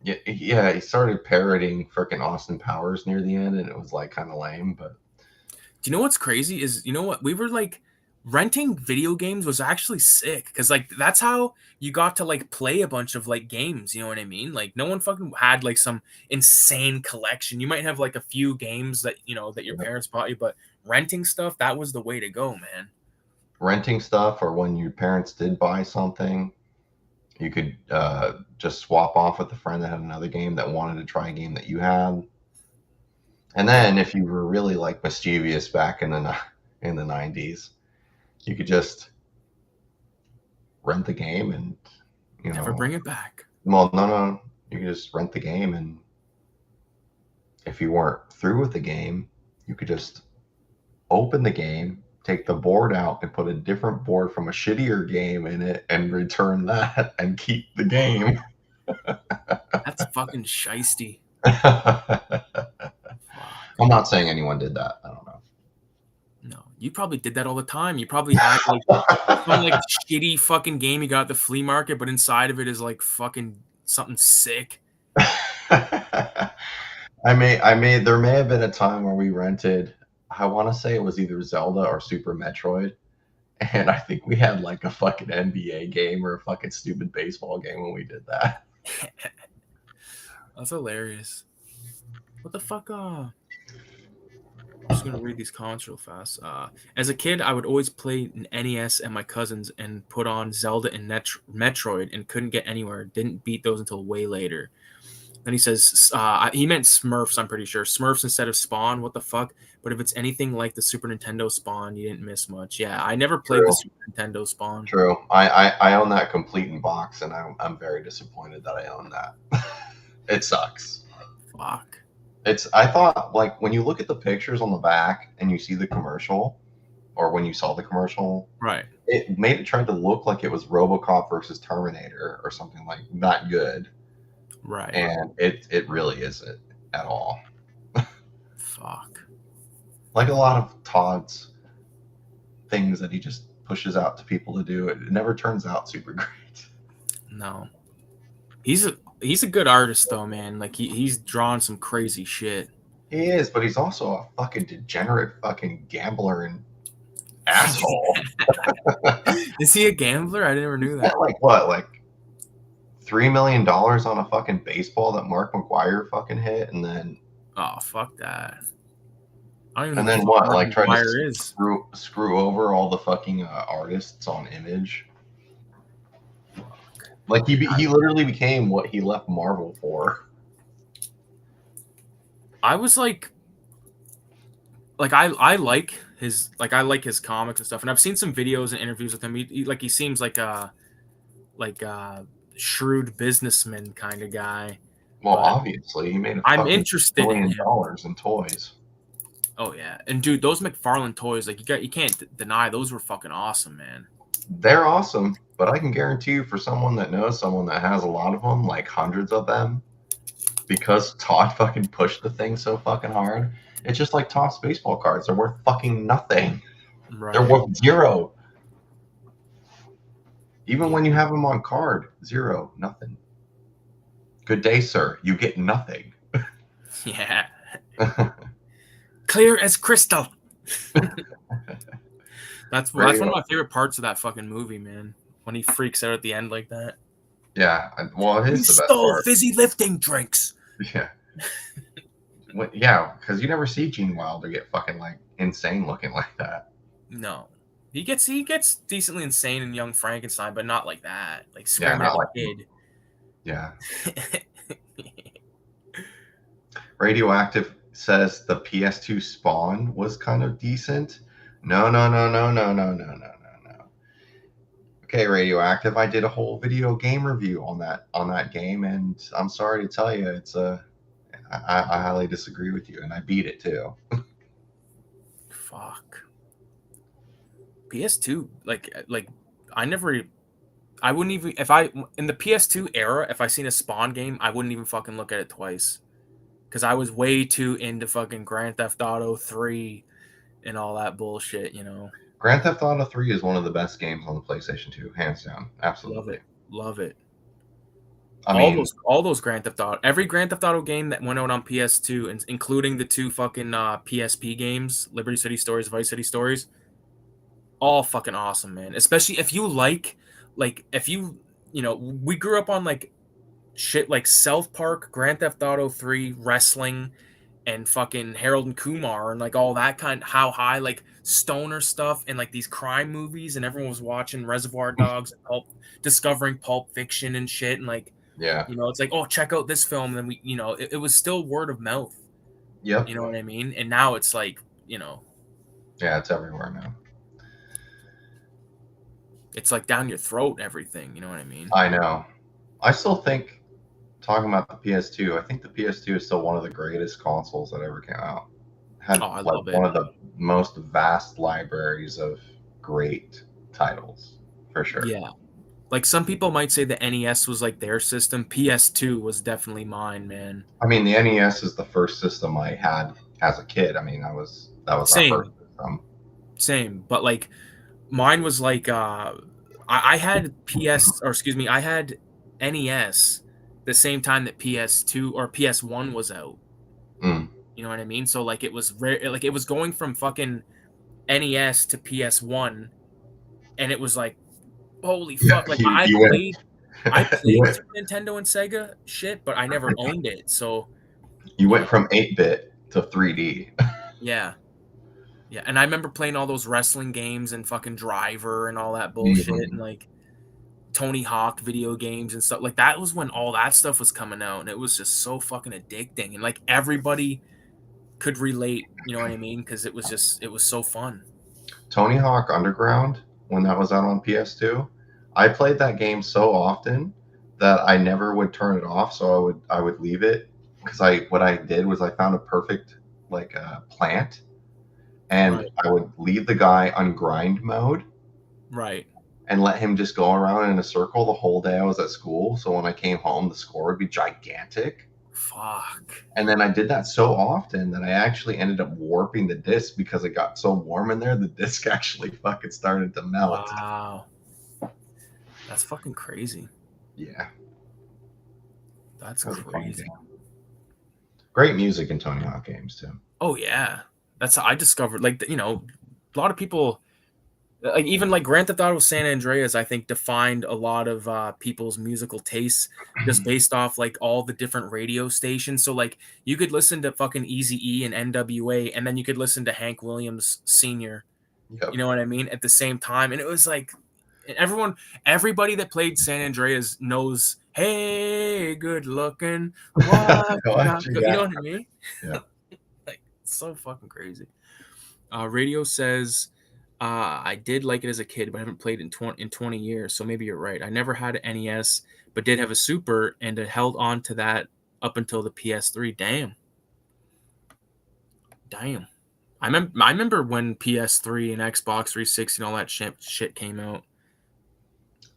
yeah, yeah, he started parroting freaking Austin Powers near the end, and it was like kind of lame. But Do you know what's crazy is you know what we were like renting video games was actually sick because like that's how you got to like play a bunch of like games, you know what I mean? Like no one fucking had like some insane collection. You might have like a few games that you know that your yeah, parents bought you, but renting stuff that was the way to go, man. renting stuff, or when your parents did buy something, you could just swap off with a friend that had another game that wanted to try a game that you had. And then if you were really like mischievous back in the 90s, you could just rent the game and you Never know, bring it back. well, no, you could just rent the game, and if you weren't through with the game, you could just open the game, take the board out, and put a different board from a shittier game in it, and return that and keep the game. That's fucking shisty. I'm Fuck. not saying anyone did that. I don't know. No, you probably did that all the time. You probably had like some like shitty fucking game you got at the flea market, but inside of it is like fucking something sick. There may have been a time where we rented, I want to say it was either Zelda or Super Metroid. And I think we had like a fucking NBA game or a fucking stupid baseball game when we did that. That's hilarious. What the fuck? I'm just gonna read these comments real fast. As a kid, I would always play an NES and my cousins and put on Zelda and Metroid and couldn't get anywhere. Didn't beat those until way later. Then he says he meant Smurfs. I'm pretty sure Smurfs instead of Spawn. What the fuck? But if it's anything like the Super Nintendo Spawn, you didn't miss much. Yeah, I never played True. the Super Nintendo Spawn. True. I own that complete in box, and I'm very disappointed that I own that. It sucks. Fuck. I thought like when you look at the pictures on the back and you see the commercial, or when you saw the commercial, Right. it made it try to look like it was RoboCop versus Terminator or something like that good, Right. and it really isn't at all. Fuck. Like a lot of Todd's things that he just pushes out to people to do, it never turns out super great. No. He's a good artist though, man. Like he's drawn some crazy shit. He is, but he's also a fucking degenerate fucking gambler and asshole. Is he a gambler? I never knew that. Like what? Like $3 million on a fucking baseball that Mark McGuire fucking hit, and then Oh, fuck that. I don't even and know then who what? Mark Like trying McGuire to is. screw over all the fucking artists on Image. Like he literally became what he left Marvel for. I was like I like his comics and stuff, and I've seen some videos and interviews with him. He seems like a shrewd businessman kind of guy. Well, But obviously he made a I'm fucking interested in $1 him. billion in toys. Oh yeah, and dude, those McFarlane toys, like you can't deny those were fucking awesome, man. They're awesome, but I can guarantee you, for someone that knows someone that has a lot of them, like hundreds of them, because Todd fucking pushed the thing so fucking hard, it's just like Todd's baseball cards. They're worth fucking nothing. Right. They're worth zero. Even Yeah. when you have them on card, zero, nothing. Good day, sir. You get nothing. Yeah. Clear as crystal. That's one of my favorite parts of that fucking movie, man. When he freaks out at the end like that. Yeah, well, it You is the best stole part. fizzy lifting drinks. Yeah. Yeah, because you never see Gene Wilder get fucking like insane looking like that. No. He gets decently insane in Young Frankenstein, but not like that. Like screaming not at like a kid. Yeah. Radioactive says the PS2 Spawn was kind of decent. No. Okay, Radioactive, I did a whole video game review on that game, and I'm sorry to tell you, I highly disagree with you, and I beat it too. Fuck. PS2, I wouldn't even in the PS2 era, if I seen a Spawn game, I wouldn't even fucking look at it twice. Because I was way too into fucking Grand Theft Auto 3 and all that bullshit, you know. Grand Theft Auto 3 is one of the best games on the PlayStation 2, hands down. Absolutely. Love it. All those Grand Theft Auto, every Grand Theft Auto game that went out on PS2, including the two fucking PSP games, Liberty City Stories, Vice City Stories, all fucking awesome, man. Especially if you if you, we grew up on like shit like South Park, Grand Theft Auto 3, wrestling, and fucking Harold and Kumar, and like all that how high, like stoner stuff, and like these crime movies, and everyone was watching Reservoir Dogs and discovering Pulp Fiction and shit, and like, Yeah. it's like, oh, check out this film, and then we, it was still word of mouth. Yep. You know what I mean? And now it's like, Yeah, it's everywhere now. it's like down your throat, everything. You know what I mean? I know. I still think, talking about the PS2, I think the PS2 is still one of the greatest consoles that ever came out. Had I love it. One of the most vast libraries of great titles, for sure. Yeah. Like some people might say the NES was like their system. PS2 was definitely mine, man. I mean, the NES is the first system I had as a kid. I mean, that was Same. our first system. Same, but like mine was like I had I had NES the same time that PS2 or PS1 was out. Mm. You know what I mean? So like it was like it was going from fucking NES to PS1, and it was like, holy fuck! Like I played Super Nintendo and Sega shit, but I never owned it. So you went from 8-bit to 3D. Yeah. Yeah, and I remember playing all those wrestling games and fucking Driver and all that bullshit, and like Tony Hawk video games and stuff. Like that was when all that stuff was coming out, and it was just so fucking addicting, and like everybody could relate. You know what I mean? Because it was so fun. Tony Hawk Underground, when that was out on PS2, I played that game so often that I never would turn it off. So I would leave it, because what I did was I found a perfect plant. And I would leave the guy on grind mode, Right. and let him just go around in a circle the whole day I was at school. So when I came home, the score would be gigantic. Fuck. And then I did that so often that I actually ended up warping the disc because it got so warm in there. The disc actually fucking started to melt. Wow. That's fucking crazy. Yeah, That's it was a fun crazy. game. Great music in Tony Hawk games too. Oh yeah. That's how I discovered, like, you know, a lot of people, like, even like Grand Theft Auto San Andreas, I think defined a lot of people's musical tastes just based off like all the different radio stations. So like you could listen to fucking Eazy-E and NWA, and then you could listen to Hank Williams Sr. You Yep. know what I mean? At the same time, and it was like everybody that played San Andreas knows. Hey, good looking, what you What got? you You know got? what I mean? Yeah. Like, it's so fucking crazy. Radio says, I did like it as a kid, but I haven't played in 20 years. So maybe you're right. I never had an NES, but did have a Super, and it held on to that up until the PS3. Damn. Damn. I remember when PS3 and Xbox 360 and all that shit came out.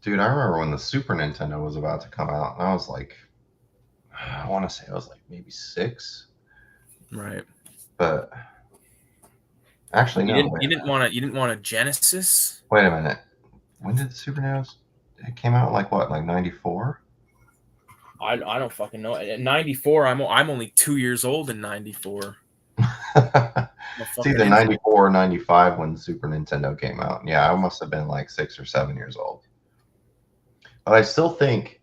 Dude, I remember when the Super Nintendo was about to come out, and I was like, I want to say I was like maybe 6, Right. but actually You no. didn't you didn't want to you didn't want a Genesis? Wait a minute. When did the Super Nintendo? It came out like what, like 94? I don't fucking know. At 94, I'm only 2 years old in 94. I'm a It's fucking either infant. 94 or 95 when the Super Nintendo came out. Yeah, I must have been like 6 or 7 years old. But I still think,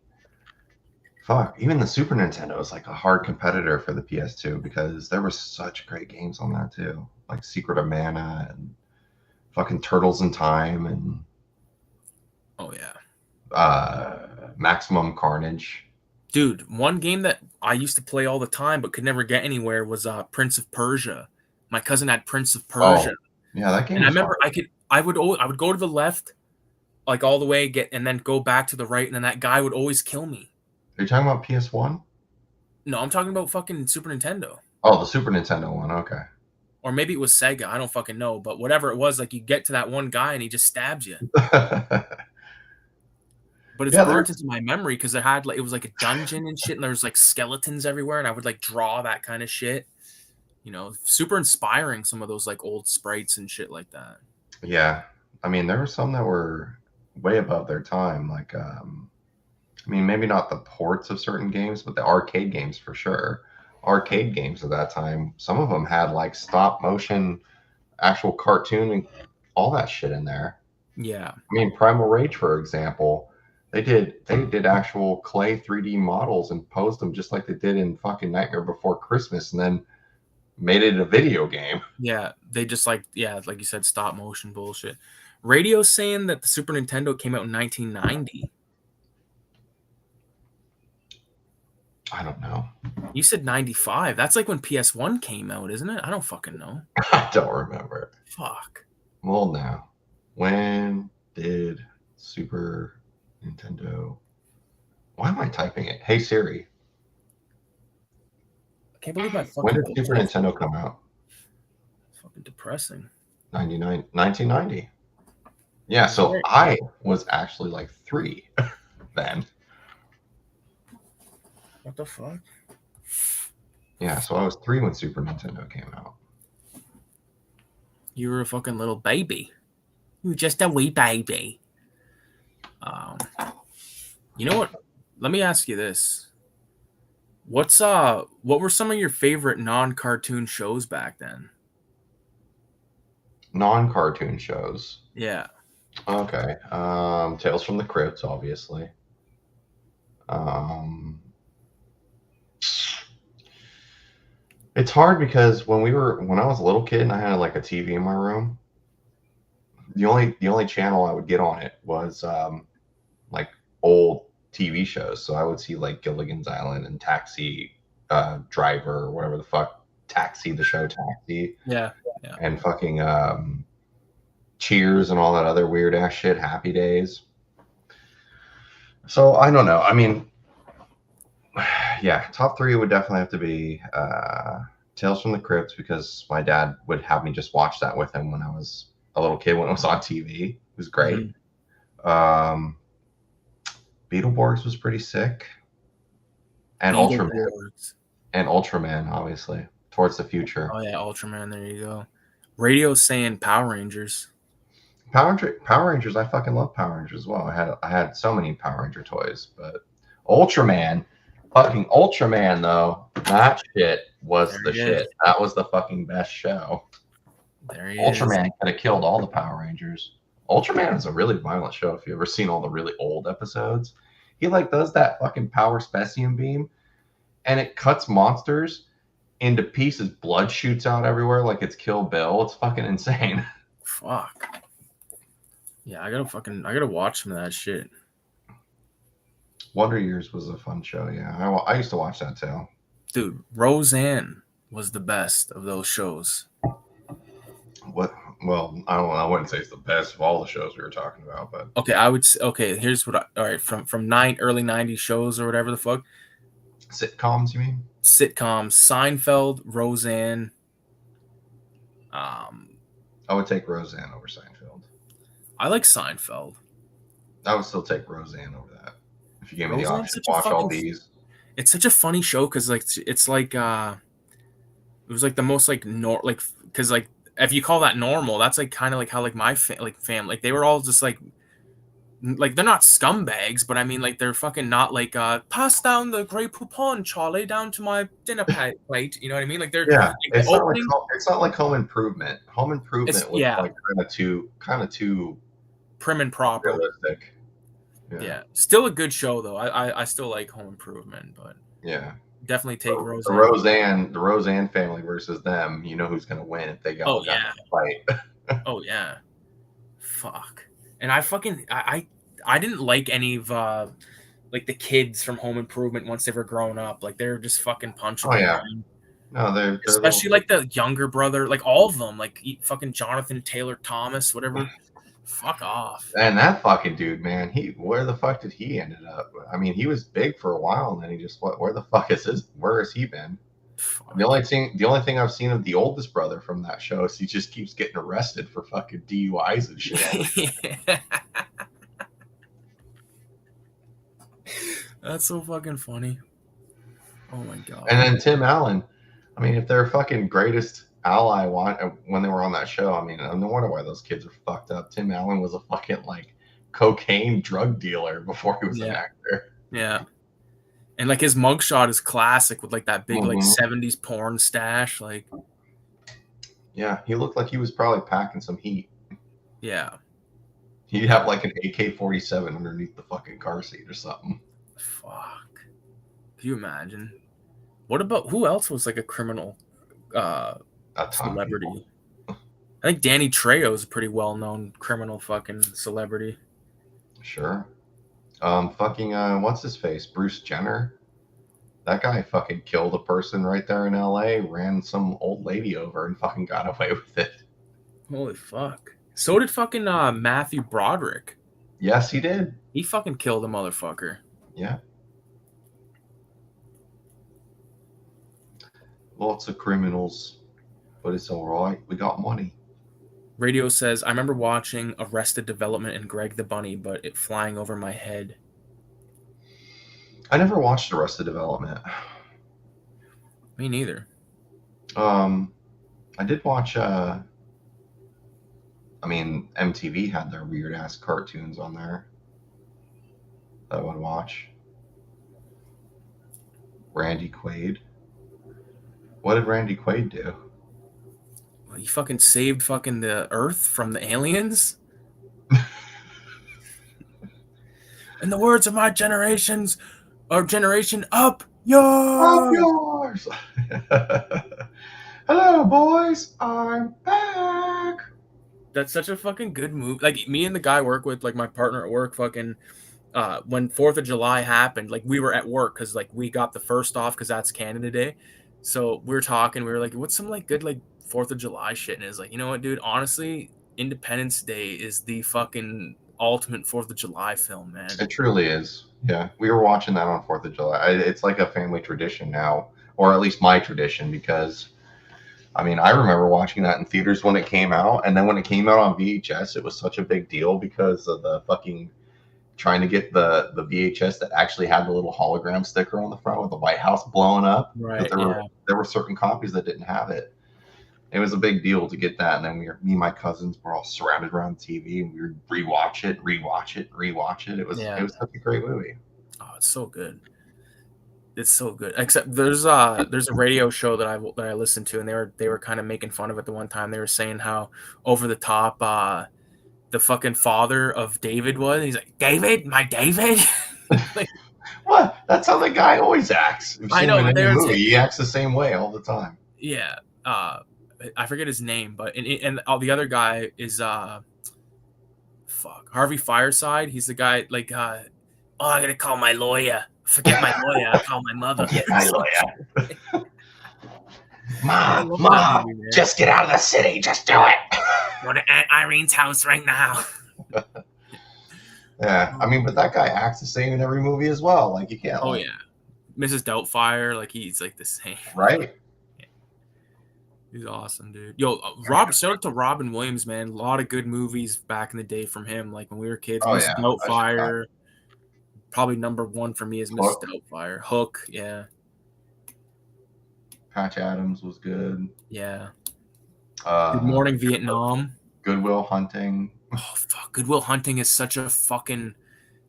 fuck, even the Super Nintendo is like a hard competitor for the PS2 because there were such great games on that too, like Secret of Mana and fucking Turtles in Time and Oh yeah. Maximum Carnage. Dude, one game that I used to play all the time but could never get anywhere was Prince of Persia. My cousin had Prince of Persia, Oh, yeah, that game and I was fun. remember I would go to the left, like all the way, get and then go back to the right, and then that guy would always kill me. Are you talking about PS1? No, I'm talking about fucking Super Nintendo, Oh, the Super Nintendo one. Okay. or maybe it was Sega. I don't fucking know, but whatever it was, like you get to that one guy and he just stabs you. But it's Yeah, burnt there's into my memory because it was like a dungeon and shit, and there was like skeletons everywhere, and I would like draw that kind of shit. You know, super inspiring, some of those like old sprites and shit like that. yeah. I mean, there were some that were way above their time. Like, I mean, maybe not the ports of certain games, but the arcade games for sure. Arcade games at that time, some of them had like stop motion, actual cartoon, and all that shit in there. Yeah. I mean, Primal Rage, for example, they did actual clay 3D models and posed them just like they did in fucking Nightmare Before Christmas, and then made it a video game. Yeah, they just like you said, stop motion bullshit. Radio saying that the Super Nintendo came out in 1990. I don't know. You said 95. That's like when PS1 came out, isn't it? I don't fucking know. I don't remember. Fuck. Well, now, when did Super Nintendo? Why am I typing it? Hey Siri, I can't believe my when fucking did Super Nintendo come out? fucking depressing. 1990. Yeah, so Right. I was actually like 3 then. What the fuck? Yeah, so I was 3 when Super Nintendo came out. You were a fucking little baby. You were just a wee baby. Um, you know what? Let me ask you this. What were some of your favorite non-cartoon shows back then? Non-cartoon shows. Yeah. Okay. Tales from the Crypt, obviously. Um, it's hard because when I was a little kid and I had like a TV in my room, the only channel I would get on it was like old TV shows. So I would see like Gilligan's Island and Taxi Driver or whatever the fuck, Taxi, the show Taxi, Yeah. Yeah. and fucking Cheers and all that other weird ass shit, Happy Days. So I don't know. I mean, yeah, top 3 would definitely have to be Tales from the Crypt because my dad would have me just watch that with him when I was a little kid when it was on TV. It was great. Mm-hmm. Beetleborgs was pretty sick. And Ultraman. Beetleborgs. And Ultraman, obviously. Towards the Future. Oh yeah, Ultraman. There you go. Radio saying Power Rangers. Power Rangers, I fucking love Power Rangers as well. I had so many Power Ranger toys, but Ultraman, fucking Ultraman though, that shit was the shit. That was the fucking best show. There he Ultraman could have killed all the Power Rangers. Ultraman is a really violent show. If you've ever seen all the really old episodes, he like does that fucking power specium beam, and it cuts monsters into pieces. Blood shoots out everywhere like it's Kill Bill. It's fucking insane. Fuck. Yeah, I gotta watch some of that shit. Wonder Years was a fun show. Yeah, I used to watch that too. Dude, Roseanne was the best of those shows. What? Well, I don't know. I wouldn't say it's the best of all the shows we were talking about, but okay, I would. Okay, here's what. All right, from early '90s shows or whatever the fuck. Sitcoms, you mean? Sitcoms: Seinfeld, Roseanne. I would take Roseanne over Seinfeld. I like Seinfeld. I would still take Roseanne over that. If you gave me Roseanne's the option to watch all these. It's such a funny show because like it's like it was like the most like because like if you call that normal, that's like kind of like how like my family, like they were all just like they're not scumbags, but I mean like they're fucking not like pass down the Grey Poupon, Charlie, down to my dinner plate. You know what I mean? Like they're yeah. Like, it's not like Home Improvement. Home Improvement was like kind of too prim and proper. Realistic. Yeah, still a good show though. I still like Home Improvement, but yeah, definitely take Roseanne. The Roseanne family versus them. You know who's gonna win if they got a fight. Oh yeah, fuck. And I didn't like any of like the kids from Home Improvement once they were growing up. Like they're just fucking punching. Oh yeah. No, they're especially like the younger brother, like all of them, like fucking Jonathan Taylor Thomas, whatever. Fuck off. And that fucking dude, man, where the fuck did he ended up? I mean, he was big for a while, and then he just where the fuck where has he been? The only thing I've seen of the oldest brother from that show is he just keeps getting arrested for fucking DUIs and shit. That's so fucking funny. Oh my god. And then Tim Allen, I mean, if their fucking greatest ally when they were on that show, I mean, no wonder why those kids are fucked up. Tim Allen was a fucking like cocaine drug dealer before he was an actor. Yeah. And like his mugshot is classic with like that big like 70s porn stash. Like, yeah, he looked like he was probably packing some heat. Yeah. He'd have like an AK-47 underneath the fucking car seat or something. Fuck. Can you imagine? What about who else was like a criminal celebrity? I think Danny Trejo is a pretty well-known criminal fucking celebrity. Sure. Fucking what's his face? Bruce Jenner. That guy fucking killed a person right there in LA, ran some old lady over and fucking got away with it. Holy fuck. So did fucking Matthew Broderick. Yes, he did. He fucking killed a motherfucker. Yeah. Lots of criminals, but it's all right. We got money. Radio says, I remember watching Arrested Development and Greg the Bunny, but it flying over my head. I never watched Arrested Development. Me neither. I did watch, I mean, MTV had their weird-ass cartoons on there that I would watch. Randy Quaid. What did Randy Quaid do? He fucking saved fucking the Earth from the aliens. In the words of my generation, up yours. Hello, boys. I'm back. That's such a fucking good move. Like me and the guy I work with, like my partner at work, fucking when 4th of July happened, like we were at work because like we got the first off because that's Canada Day. So we were talking, we were like, what's some like good like 4th of July shit? And it's like, you know what, dude, honestly, Independence Day is the fucking ultimate 4th of July film, man. It truly is. Yeah, we were watching that on 4th of July. It's like a family tradition now, or at least my tradition, because I mean, I remember watching that in theaters when it came out, and then when it came out on VHS, it was such a big deal because of the fucking trying to get the VHS that actually had the little hologram sticker on the front with the White House blowing up. Because Right. there were certain copies that didn't have it. It was a big deal to get that, and then me and my cousins were all surrounded around the TV, and we would rewatch it. It was such a great movie. Oh, it's so good. It's so good. Except there's a radio show that I listened to, and they were kind of making fun of it the one time. They were saying how over the top the fucking father of David was. He's like, David, my David. Like, what? That's how the guy always acts. I know. In any movie, he acts the same way all the time. Yeah. I forget his name, but and the other guy is Harvey Fireside. He's the guy like I gotta call my lawyer. Forget my lawyer. I call my mother. Forget my lawyer. Mom, just get out of the city. Just do it. Go to Aunt Irene's house right now. Yeah, I mean, but that guy acts the same in every movie as well. Like you can't. Oh yeah, Mrs. Doubtfire. Like he's like the same. Right. Yeah. He's awesome, dude. Yo, shout out to Robin Williams, man. A lot of good movies back in the day from him. Like when we were kids. Oh, Mrs. Doubtfire. Probably number one for me is Mrs. Doubtfire. Hook, yeah. Patch Adams was good. Yeah. Good Morning Vietnam. Good Will Hunting. Oh fuck! Good Will Hunting is such a fucking.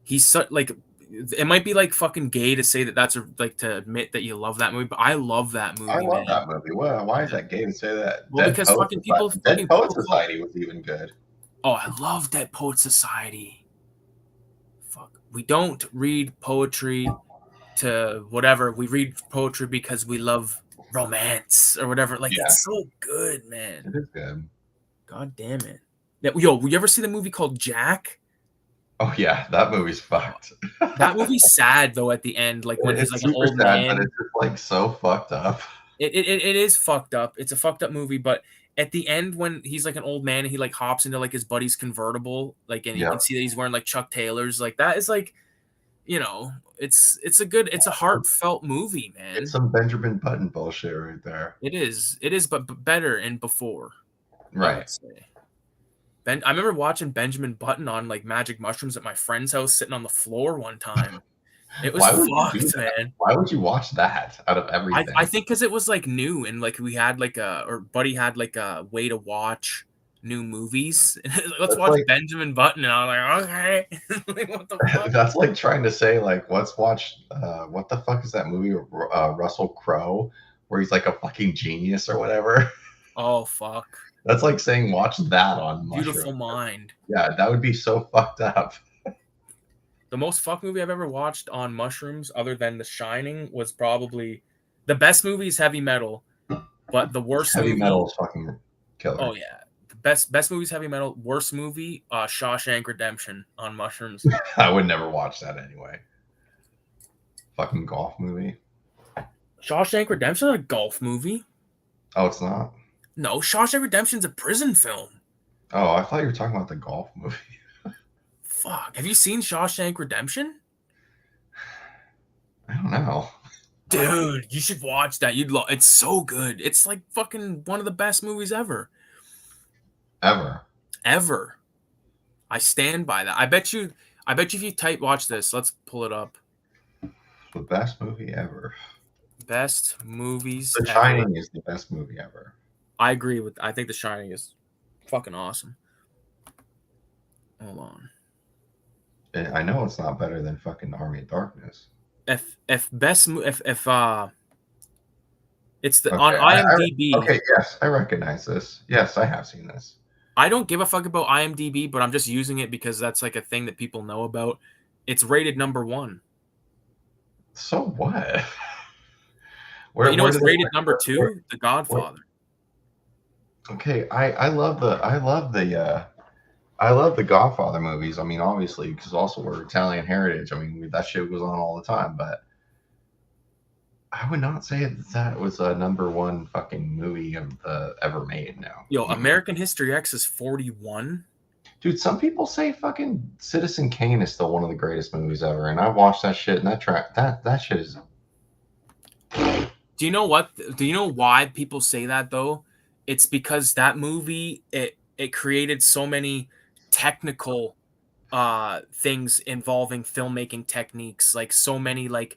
He's such like. It might be like fucking gay to say that that's like to admit that you love that movie, but I love that movie. I love that movie. Well, why is that gay to say that? Well, because fucking people. Dead Poet Society was even good. Oh, I love Dead Poet Society. Fuck. We don't read poetry to whatever. We read poetry because we love romance or whatever. Like it's so good, man. It is good. God damn it. Yo, you ever see the movie called Jack? Oh yeah, that movie's fucked. That movie's sad though at the end, like when he's like an old man. But it's just like so fucked up. It is fucked up. It's a fucked up movie, but at the end when he's like an old man and he like hops into like his buddy's convertible, like and you can see that he's wearing like Chuck Taylors, like that is like, you know, it's a heartfelt movie, man. It's some Benjamin Button bullshit right there. It is, but better and before. Right. I remember watching Benjamin Button on like magic mushrooms at my friend's house, sitting on the floor one time. It was fucked, man. Why would you watch that out of everything? I think because it was like new and like we had like Buddy had like a way to watch new movies. Let's watch like, Benjamin Button, and I was like, okay. Like, what the fuck? That's like trying to say like, let's watch. What the fuck is that movie? Russell Crowe, where he's like a fucking genius or whatever. Oh fuck. That's like saying watch that on Beautiful Mind. Yeah, that would be so fucked up. The most fucked movie I've ever watched on mushrooms, other than The Shining, was probably the best movie is Heavy Metal, but the worst Heavy Metal is fucking killer. Oh yeah, the best movie is Heavy Metal. Worst movie, Shawshank Redemption on mushrooms. I would never watch that anyway. Fucking golf movie. Shawshank Redemption is a golf movie. Oh, it's not. No, Shawshank Redemption's a prison film. Oh, I thought you were talking about the golf movie. Fuck. Have you seen Shawshank Redemption? I don't know. Dude, you should watch that. It's so good. It's like fucking one of the best movies ever. Ever. I stand by that. I bet you if you watch this, let's pull it up. The best movie ever. Best movies The Shining is the best movie ever. I agree with. I think The Shining is fucking awesome. Hold on. I know it's not better than fucking Army of Darkness. It's the on IMDb. Okay, yes, I recognize this. Yes, I have seen this. I don't give a fuck about IMDb, but I'm just using it because that's like a thing that people know about. It's rated number 1. So what? You know it's rated number 2? The Godfather. Okay, I love the Godfather movies. I mean, obviously, because also we're Italian heritage. I mean, that shit was on all the time. But I would not say that was a number 1 fucking movie ever made. Now, yo, American History X is 41. Dude, some people say fucking Citizen Kane is still one of the greatest movies ever, and I watched that shit, and that shit is. Do you know what? Do you know why people say that though? it's because that movie it created so many technical things involving filmmaking techniques, like so many like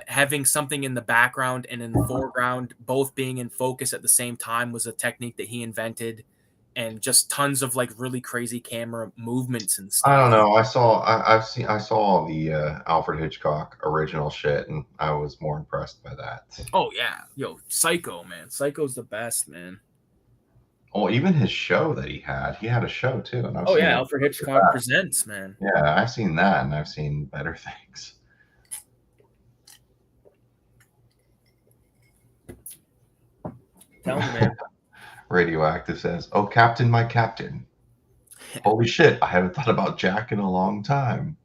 having something in the background and in the foreground both being in focus at the same time was a technique that he invented, and just tons of like really crazy camera movements and I don't stuff. know. I saw the Alfred Hitchcock original shit, and I was more impressed by that. Oh yeah, yo, Psycho, man. Psycho's the best, man. Well, even his show that he had a show too, and I've Oh seen yeah, it. Alfred Hitchcock Presents, man. Yeah, I've seen that, and I've seen better things. Tell me, man. Radioactive says, "Oh, Captain, my Captain! Holy shit, I haven't thought about Jack in a long time.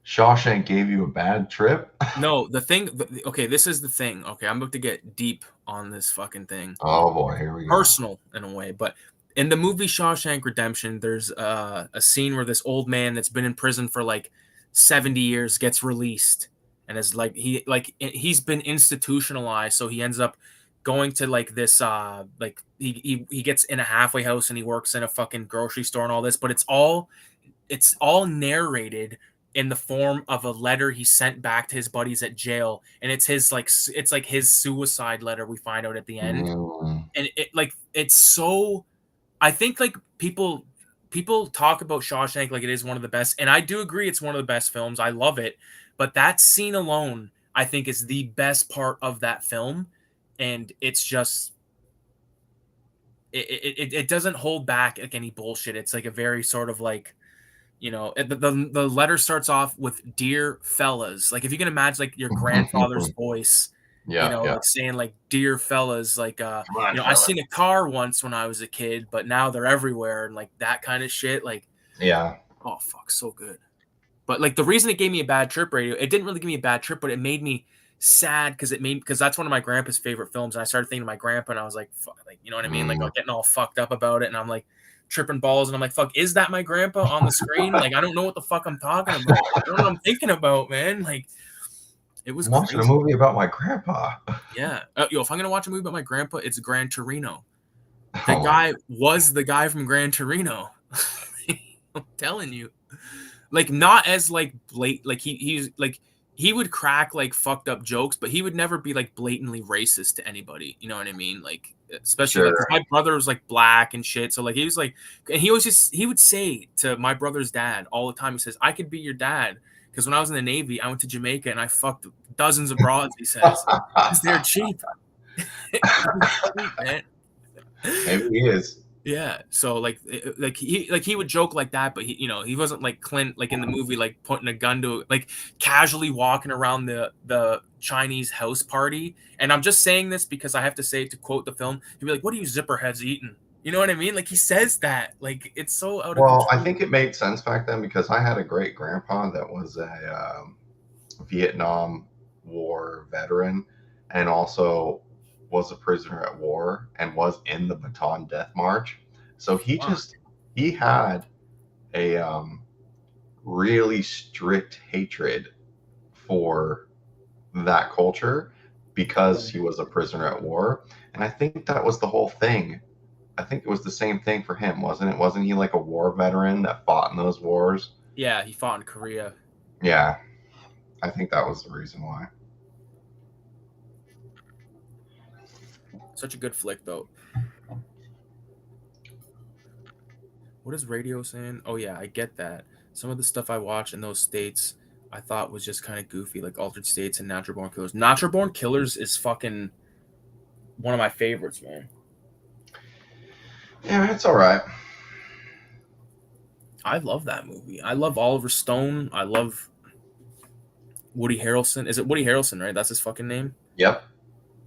Shawshank gave you a bad trip." No, the thing. Okay, this is the thing. Okay, I'm about to get deep on this fucking thing. Oh boy, here we go. Personal in a way, but in the movie Shawshank Redemption, there's a scene where this old man that's been in prison for like 70 years gets released, and is like he's been institutionalized, so he ends up going to like this like he gets in a halfway house and he works in a fucking grocery store and all this, but it's all narrated in the form of a letter he sent back to his buddies at jail, and it's like his suicide letter we find out at the end. Mm, And it's so, I think like people talk about Shawshank like it is one of the best, and I do agree it's one of the best films. I love it, but that scene alone I think is the best part of that film, and it's just it doesn't hold back like any bullshit. It's like a very sort of like, the letter starts off with "Dear fellas." Like if you can imagine like your grandfather's voice, yeah, yeah. like saying like "Dear fellas," like Come on, I fella. seen a car once when I was a kid, but now they're everywhere, and like that kind of shit. Like, Yeah. oh fuck, so good. But like the reason it gave me a bad trip, radio, it didn't really give me a bad trip, but it made me sad because that's one of my grandpa's favorite films, and I started thinking of my grandpa, and I was like, fuck, like you know what I mean, like Mm. I'm getting all fucked up about it, and I'm like tripping balls, and I'm like, fuck, is that my grandpa on the screen? Like I don't know what the fuck I'm talking about. I don't know what I'm thinking about, man. Like it was I'm watching a crazy. movie about my grandpa. Yeah. Yo, if I'm gonna watch a movie about my grandpa, it's Gran Torino. The Oh my. guy was the guy from Gran Torino. I'm telling you. Like not as like blatant, like he's like he would crack like fucked up jokes, but he would never be like blatantly racist to anybody. You know what I mean? Like especially like 'cause Sure. my brother was like black and shit. So like he was like, and he would say to my brother's dad all the time. He says, "I could be your dad." Because when I was in the Navy, I went to Jamaica and I fucked dozens of broads. He says, because they're cheap. Cheap, man. Maybe he is. Yeah, so he would joke like that, but he wasn't like Clint like in the movie like putting a gun to like casually walking around the Chinese house party. And I'm just saying this because I have to say it to quote the film. He'd be like, "What are you zipperheads eating?" You know what I mean? Like he says that like it's so out of Well, I control. think it made sense back then because I had a great grandpa that was a Vietnam War veteran and also was a prisoner at war and was in the Bataan Death March. So Fuck. he had a really strict hatred for that culture because he was a prisoner at war. And I think that was the whole thing. I think it was the same thing for him, wasn't it? Wasn't he like a war veteran that fought in those wars? Yeah, he fought in Korea. Yeah, I think that was the reason why. Such a good flick though. What is radio saying? Oh yeah, I get that. Some of the stuff I watch in those states I thought was just kind of goofy, like Altered States and Natural Born Killers. Natural Born Killers is fucking one of my favorites, man. Yeah, it's all right. I love that movie. I love Oliver Stone. I love Woody Harrelson. Is it Woody Harrelson, right? That's his fucking name? Yep.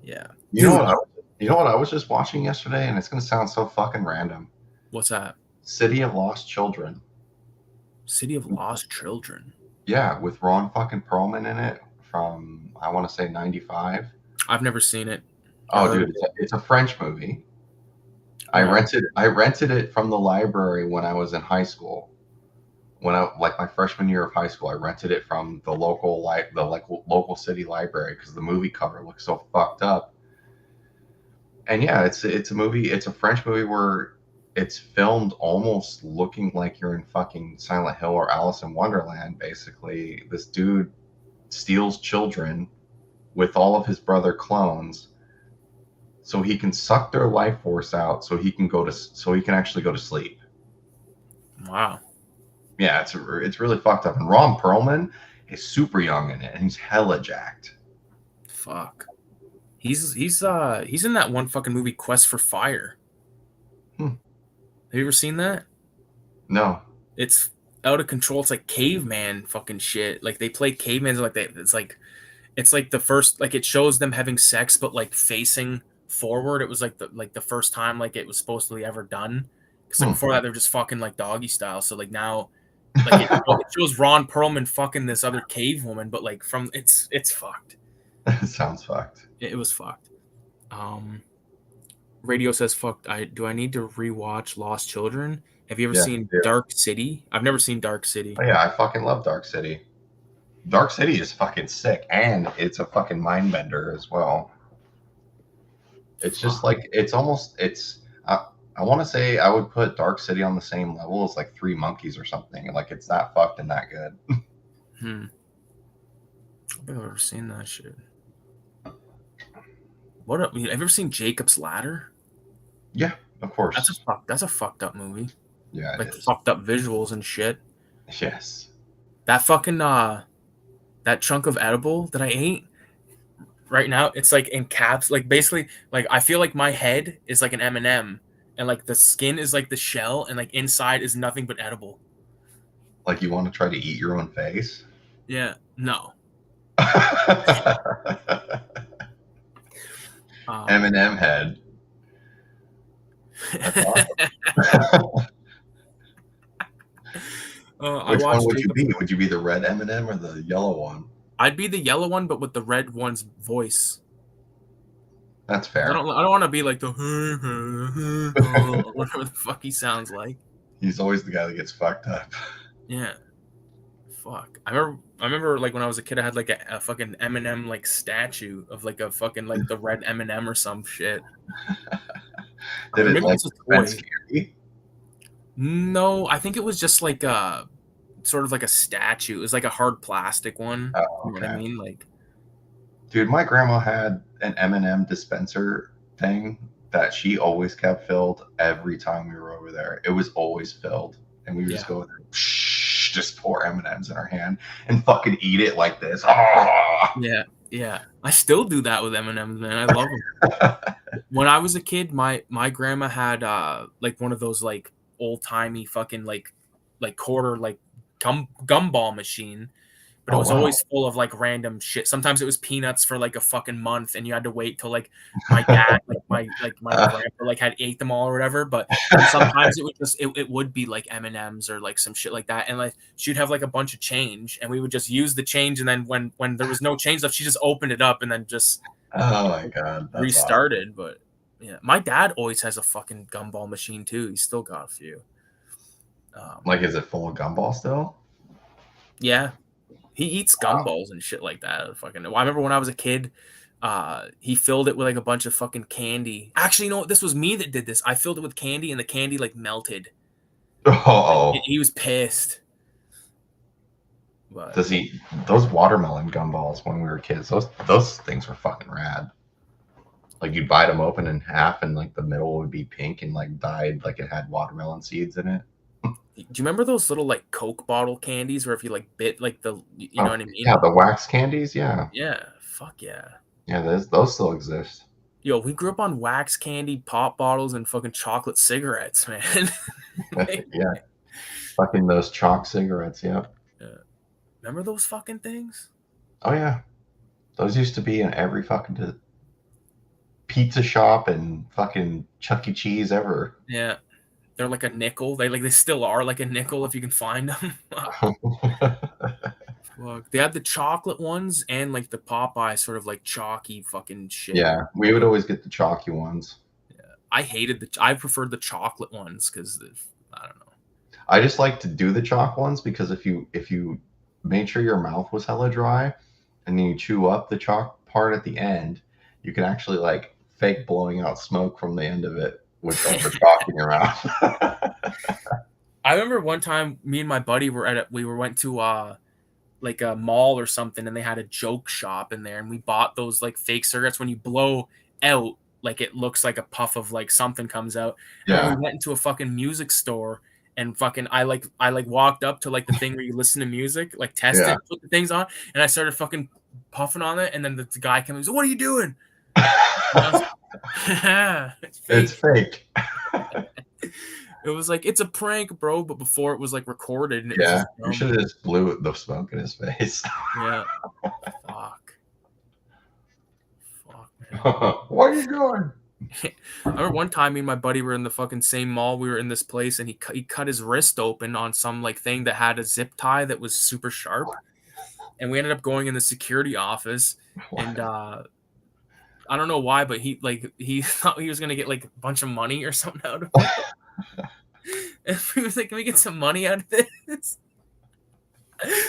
Yeah. You know Dude, what? You know what I was just watching yesterday, and it's gonna sound so fucking random. what's that? City of Lost Children. City of Lost Children. Yeah, with Ron fucking Perlman in it from I want to say '95. I've never seen it or Oh, heard of dude, it. it's a French movie. Uh, I rented it from the library when I was in high school. When I like my freshman year of high school, I rented it from the local city library because the movie cover looked so fucked up. And yeah, it's a movie. It's a French movie where it's filmed almost looking like you're in fucking Silent Hill or Alice in Wonderland. Basically, this dude steals children with all of his brother clones, so he can suck their life force out, so he can actually go to sleep. Wow. Yeah, it's really fucked up. And Ron Perlman is super young in it, and he's hella jacked. Fuck. He's in that one fucking movie, Quest for Fire. Hmm. Have you ever seen that? No. It's out of control. It's like caveman fucking shit. Like they play cavemans like that. It's like the first, like it shows them having sex, but like facing forward. It was like the first time like it was supposed to be ever done. Because like before that they were just fucking like doggy style. So like now, like it shows Ron Perlman fucking this other cave woman, but like from it's fucked. It sounds fucked. It was fucked. Radio says fucked. Do I need to rewatch Lost Children? Have you ever seen Yeah. Dark City? I've never seen Dark City. Oh, yeah, I fucking love Dark City. Dark City is fucking sick, and it's a fucking mind bender as well. It's just like I want to say I would put Dark City on the same level as like Three Monkeys or something. Like it's that fucked and that good. I don't think I've ever seen that shit. Have you ever seen Jacob's Ladder? Yeah, of course. That's a fucked up movie. Yeah, like fucked up visuals and shit. Yes. That fucking that chunk of edible that I ate right now, it's like in caps. Like basically, like I feel like my head is like an M&M, and like the skin is like the shell, and like inside is nothing but edible. Like you want to try to eat your own face? Yeah. No. M&M head. That's awesome. Which one would you be? Would you be the red M&M or the yellow one? I'd be the yellow one, but with the red one's voice. That's fair. I don't want to be like the whatever the fuck he sounds like. He's always the guy that gets fucked up. Yeah. Fuck. I remember like when I was a kid, I had like a fucking M&M like statue of like a fucking like the red M&M or some shit. Did it like scary? No, I think it was just like a sort of like a statue. It was like a hard plastic one. Oh, okay. You know what I mean? Like, dude, my grandma had an M&M dispenser thing that she always kept filled every time we were over there. It was always filled, and we would just go there, just pour M&Ms in our hand and fucking eat it like this. Yeah, yeah. I still do that with M&Ms, man. I love them. When I was a kid, my grandma had like one of those like old timey fucking like quarter like gumball machine, but it was always full of like random shit. Sometimes it was peanuts for like a fucking month, and you had to wait till like my dad, my grandpa like had ate them all or whatever. But sometimes it would just it would be like M&Ms or like some shit like that, and like she'd have like a bunch of change, and we would just use the change, and then when there was no change left, she just opened it up and then just my god, restarted. Awesome. But yeah, my dad always has a fucking gumball machine too. He's still got a few. Like, is it full of gumball still? Yeah. He eats gumballs and shit like that. Fucking, I remember when I was a kid, he filled it with like a bunch of fucking candy. Actually, you know what? This was me that did this. I filled it with candy, and the candy like melted. Oh, he was pissed. But does he? Those watermelon gumballs when we were kids, those things were fucking rad. Like you'd bite them open in half, and like the middle would be pink and like dyed, like it had watermelon seeds in it. Do you remember those little like Coke bottle candies where if you like bit like the you know what I mean? Yeah, the wax candies. Yeah. Yeah. Fuck yeah. Yeah, those still exist. Yo, we grew up on wax candy, pop bottles, and fucking chocolate cigarettes, man. Yeah. Fucking those chalk cigarettes. Yeah. Remember those fucking things? Oh yeah, those used to be in every fucking pizza shop and fucking Chuck E. Cheese ever. Yeah. They're like a nickel. They still are like a nickel if you can find them. Look, they had the chocolate ones and like the Popeye sort of like chalky fucking shit. Yeah, we would always get the chalky ones. Yeah, I preferred the chocolate ones because I don't know. I just like to do the chalk ones because if you made sure your mouth was hella dry and then you chew up the chalk part at the end, you can actually like fake blowing out smoke from the end of it with the chalk in your mouth. I remember one time me and my buddy went to like a mall or something, and they had a joke shop in there, and we bought those like fake cigarettes when you blow out, like it looks like a puff of like something comes out. And then we Yeah, went into a fucking music store, and fucking I walked up to like the thing where you listen to music, like test yeah. it, put the things on, and I started fucking puffing on it, and then the guy came and said, "What are you doing?" And I was like, yeah, it's It's fake. fake. It was like, it's a prank, bro, but before it was like recorded and it was Yeah, just you should dumb. have just blew the smoke in his face. Yeah. Fuck. Fuck, man. What are you doing? I remember one time me and my buddy were in the fucking same mall. We were in this place and he cut his wrist open on some like thing that had a zip tie that was super sharp. And we ended up going in the security office and I don't know why, but he thought he was gonna get like a bunch of money or something out of it. And we was like, "Can we get some money out of this?"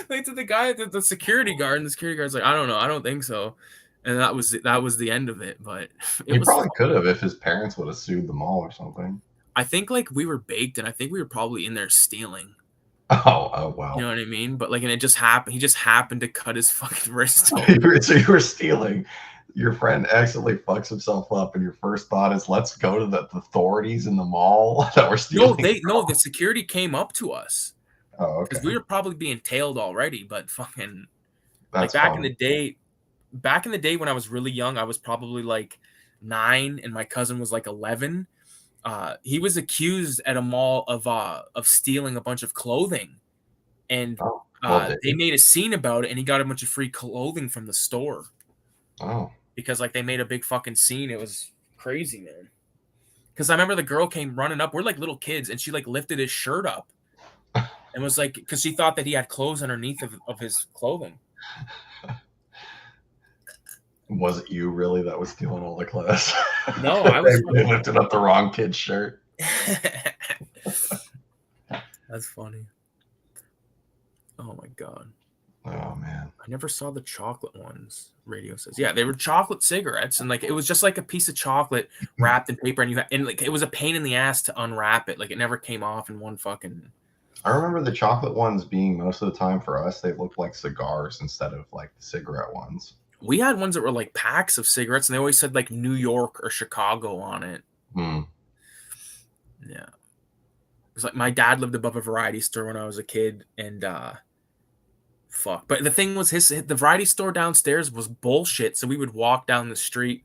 Like to the guy, the security guard, and the security guard's like, "I don't know, I don't think so." And that was the end of it. But it He was probably fun. could have if his parents would have sued the mall or something. I think like we were baked, and I think we were probably in there stealing. Oh You know well. what I mean? But like, and it just happened. He just happened to cut his fucking wrist open. So you were stealing. Your friend accidentally fucks himself up, and your first thought is, "Let's go to the authorities in the mall that we're No, stealing." the security came up to us Oh, because okay, we were probably being tailed already. But fucking like that's funny. back in the day when I was really young, I was probably like 9, and my cousin was like 11. He was accused at a mall of stealing a bunch of clothing, and Oh, well, did they he? made a scene about it, and he got a bunch of free clothing from the store Oh, because like they made a big fucking scene. It was crazy, man. Because I remember the girl came running up. We're like little kids, and she like lifted his shirt up and was like, because she thought that he had clothes underneath of his clothing. was it you really that was stealing all the clothes? No, they, I was they fucking. lifted up the wrong kid's shirt. That's funny. Oh my god. Oh man. I never saw the chocolate ones. Radio says, yeah, they were chocolate cigarettes, and like it was just like a piece of chocolate wrapped in paper, and like it was a pain in the ass to unwrap it. Like it never came off in one fucking. I remember the chocolate ones being most of the time for us, they looked like cigars instead of like the cigarette ones. We had ones that were like packs of cigarettes, and they always said like New York or Chicago on it. Hmm. Yeah, it's like my dad lived above a variety store when I was a kid, and fuck. But the thing was, the variety store downstairs was bullshit. So we would walk down the street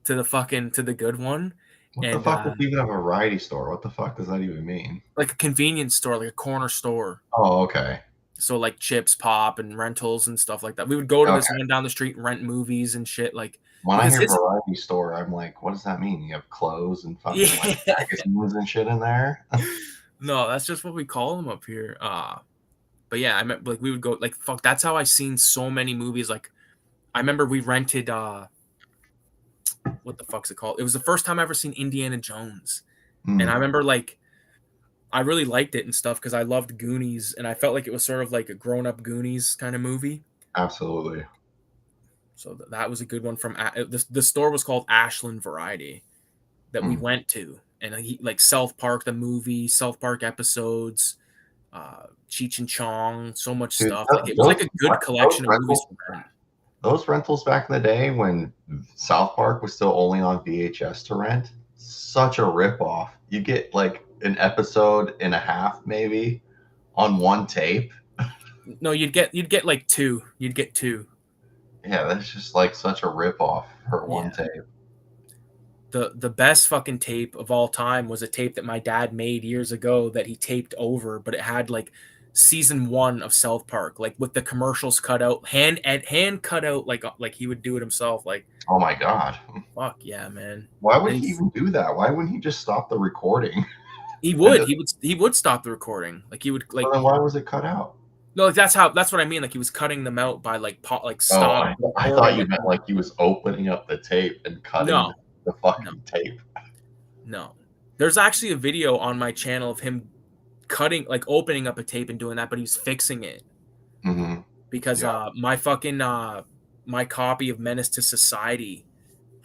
to the good one, What the and fuck is even a variety store? What the fuck does that even mean? like a convenience store, like a corner store. Oh, okay. So like chips, pop, and rentals and stuff like that. We would go to this Okay. one down the street and rent movies and shit. Like When I because hear his variety store, I'm like, what does that mean? You have clothes and fucking like yeah. magazines and shit in there? No, that's just what we call them up here. But yeah, I meant like we would go like fuck. That's how I seen so many movies. Like I remember we rented what the fuck's it called? It was the first time I ever seen Indiana Jones, and I Hmm. remember like I really liked it and stuff because I loved Goonies, and I felt like it was sort of like a grown up Goonies kind of movie. Absolutely. So that was a good one from the store was called Ashland Variety that we Hmm. went to, and like South Park the movie, South Park episodes, Cheech and Chong, so much Dude, stuff. Like it was like a good those collection of movies rentals, to rent. those rentals back in the day when South Park was still only on VHS to rent, such a ripoff. You get like an episode and a half maybe on one tape. No, you'd get like two. You'd get two. Yeah, that's just like such a ripoff for one Yeah. tape. The best fucking tape of all time was a tape that my dad made years ago that he taped over, but it had like season 1 of South Park, like with the commercials cut out, hand cut out, like he would do it himself. Like Oh my god. fuck yeah, man. Why would And he even do that? Why wouldn't he just stop the recording? he And would, he would stop the recording. Like he would so like then why was it cut out? no, like that's what I mean. Like he was cutting them out by like Oh, stop I thought recording. you Like meant like he was opening up the tape and cutting no, the no, fucking tape. no. There's actually a video on my channel of him cutting, like opening up a tape and doing that, but he was fixing it Hmm. because Yeah. my fucking my copy of Menace to Society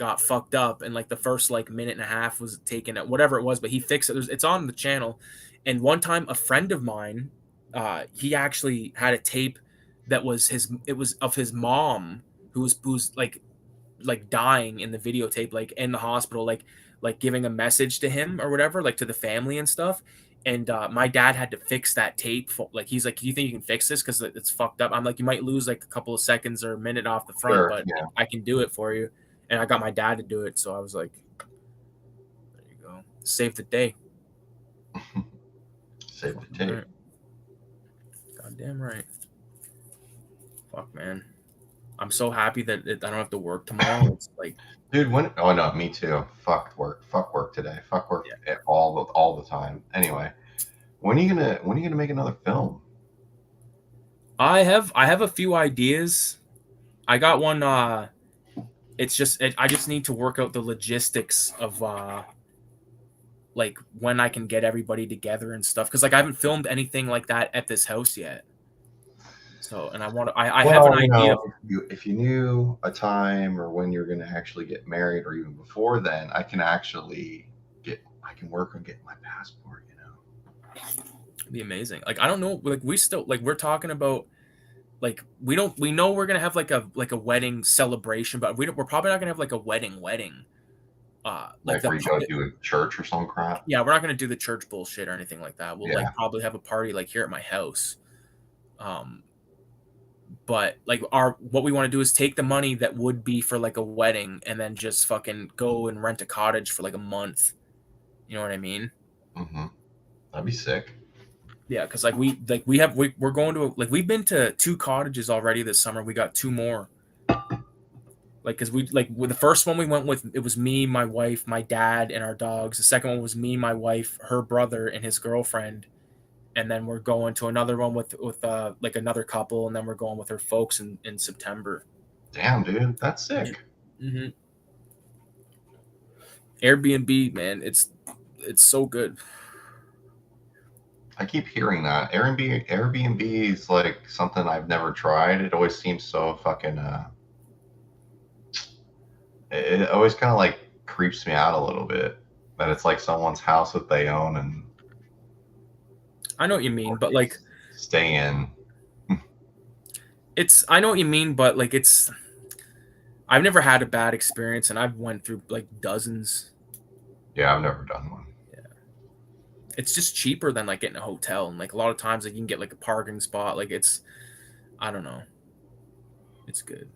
got fucked up, and like the first like minute and a half was taken at whatever it was, but he fixed it. It's on the channel. And one time, a friend of mine, he actually had a tape that was it was of his mom who's like dying in the videotape, like in the hospital, like giving a message to him or whatever, like to the family and stuff. And my dad had to fix that tape. Like he's like, "Do you think you can fix this? Because it's fucked up." I'm like, "You might lose like a couple of seconds or a minute off the front, Sure. but Yeah. I can do it for you." And I got my dad to do it, so I was like, "There you go, save the day." Save the tape. Right. Goddamn right. Fuck, man. I'm so happy that I don't have to work tomorrow. It's like, dude, when? Oh no, me too. Fuck work today. Fuck work all the time. Anyway, when are you gonna make another film? I have a few ideas. I got one. It's just I just need to work out the logistics of like when I can get everybody together and stuff, because like I haven't filmed anything like that at this house yet. So, and I have an idea. If you knew a time or when you're gonna actually get married, or even before then, I can work on getting my passport. You know, It'd be amazing. Like I don't know. Like we still like we're talking about. Like we know we're gonna have like a wedding celebration, but we're probably not gonna have like a wedding. Like where you go to a church or some crap. Yeah, we're not gonna do the church bullshit or anything like that. We'll Yeah. like probably have a party like here at my house. But like what we want to do is take the money that would be for like a wedding and then just fucking go and rent a cottage for like a month. You know what I mean? Mm-hmm. That'd be sick. Yeah, because like we're going to like we've been to 2 cottages already this summer. We got 2 more. Like, because we like with the first one we went with, it was me, my wife, my dad, and our dogs. The second one was me, my wife, her brother, and his girlfriend. And then we're going to another one with like another couple, and then we're going with her folks in September. Damn, dude, that's sick. Mm-hmm. Airbnb, man, it's so good. I keep hearing that Airbnb is like something I've never tried. It always seems so fucking. It always kind of like creeps me out a little bit that it's like someone's house that they own, and I know what you mean, but like stay in. I know what you mean, but like I've never had a bad experience, and I've went through like dozens. Yeah, I've never done one. Yeah, it's just cheaper than like getting a hotel, and like a lot of times like you can get like a parking spot. Like I don't know, it's good.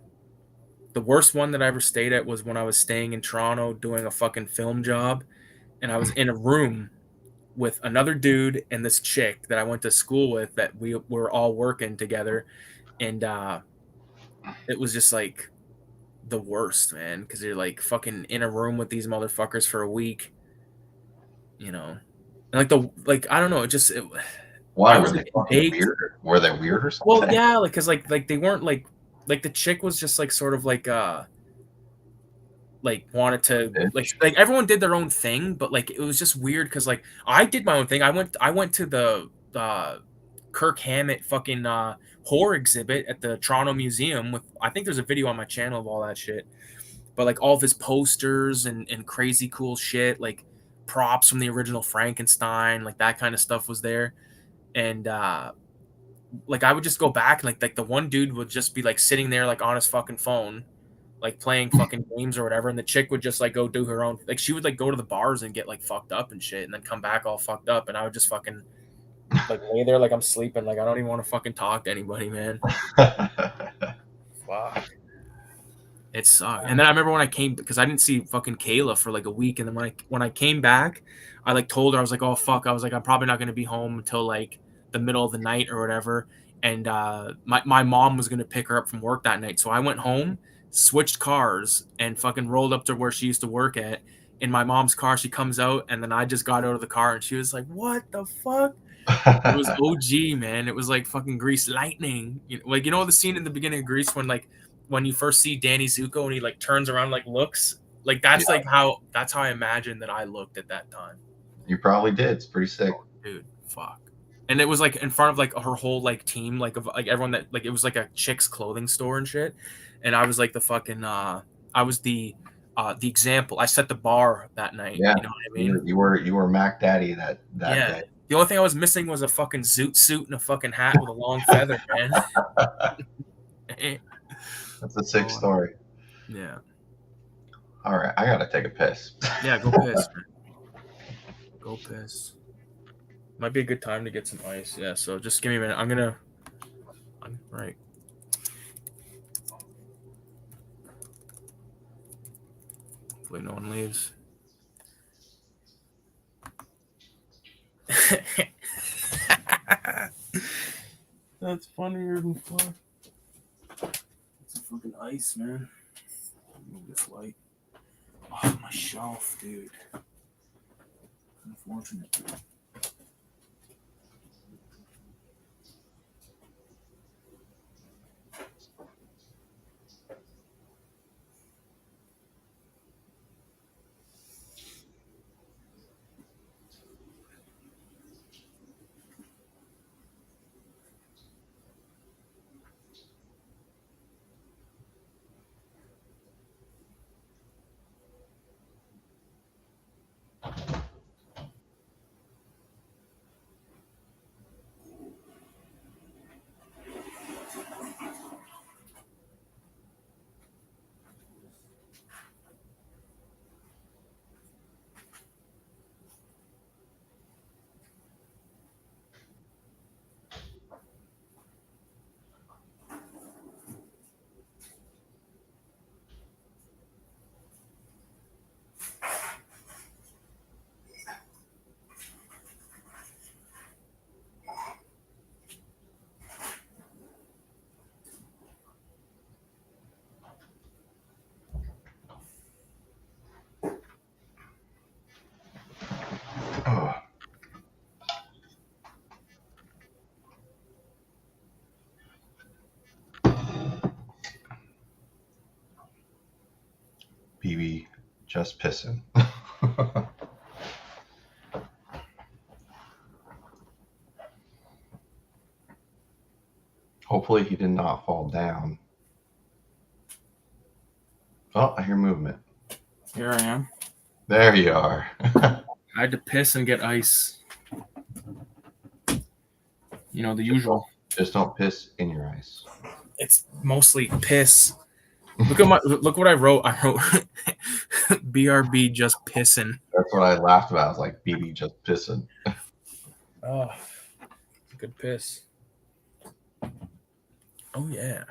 The worst one that I ever stayed at was when I was staying in Toronto doing a fucking film job, and I was in a room with another dude and this chick that I went to school with that we were all working together, and it was just like the worst, man, because you're like fucking in a room with these motherfuckers for a week, you know, and like I don't know, Why were they fucking weird? Were they weird or something? Well, yeah, like because like they weren't like the chick was just like sort of like wanted to like everyone did their own thing, but like it was just weird because like I did my own thing. I went to the Kirk Hammett fucking horror exhibit at the Toronto Museum with, I think there's a video on my channel of all that shit, but like all of his posters and crazy cool shit, like props from the original Frankenstein, like that kind of stuff was there. And like I would just go back and like the one dude would just be like sitting there like on his fucking phone, like playing fucking games or whatever, and the chick would just like go do her own, like she would like go to the bars and get like fucked up and shit and then come back all fucked up, and I would just fucking like lay there like I'm sleeping, like I don't even want to fucking talk to anybody, man. Fuck. It sucked. And then I remember when I came, because I didn't see fucking Kayla for like a week, and then when I came back, I like told her, I was like, oh fuck, I was like, I'm probably not gonna be home until like the middle of the night or whatever. And my mom was gonna pick her up from work that night, so I went home, switched cars, and fucking rolled up to where she used to work at. In my mom's car, she comes out, and then I just got out of the car, and she was like, "What the fuck?" It was OG, man. It was like fucking Grease Lightning. Like you know the scene in the beginning of Grease when you first see Danny Zuko and he like turns around, like looks like that's like how I imagined that I looked at that time. You probably did. It's pretty sick, dude. Fuck. And it was like in front of like her whole like team, like of like everyone that like it was like a chick's clothing store and shit. And I was like the fucking I was the the example. I set the bar that night. Yeah, You know what I mean? you were Mac Daddy that Yeah. day. The only thing I was missing was a fucking zoot suit and a fucking hat with a long feather, man. That's a sick story. Yeah. All right, I gotta take a piss. Yeah, go piss, man. Go piss. Might be a good time to get some ice. Yeah, so just give me a minute. I'm right. Hopefully no one leaves. That's funnier than fuck. It's a fucking ice, man. Move this light. Oh, my shelf, dude. Unfortunate. Oh. BB just pissing. Hopefully he did not fall down. Oh, I hear movement. Here I am. There you are. I had to piss and get ice. You know, the usual. Just don't piss in your ice. It's mostly piss. Look what I wrote. I wrote BRB just pissing. That's what I laughed about. I was like, BB just pissing. Oh, good piss. Oh yeah.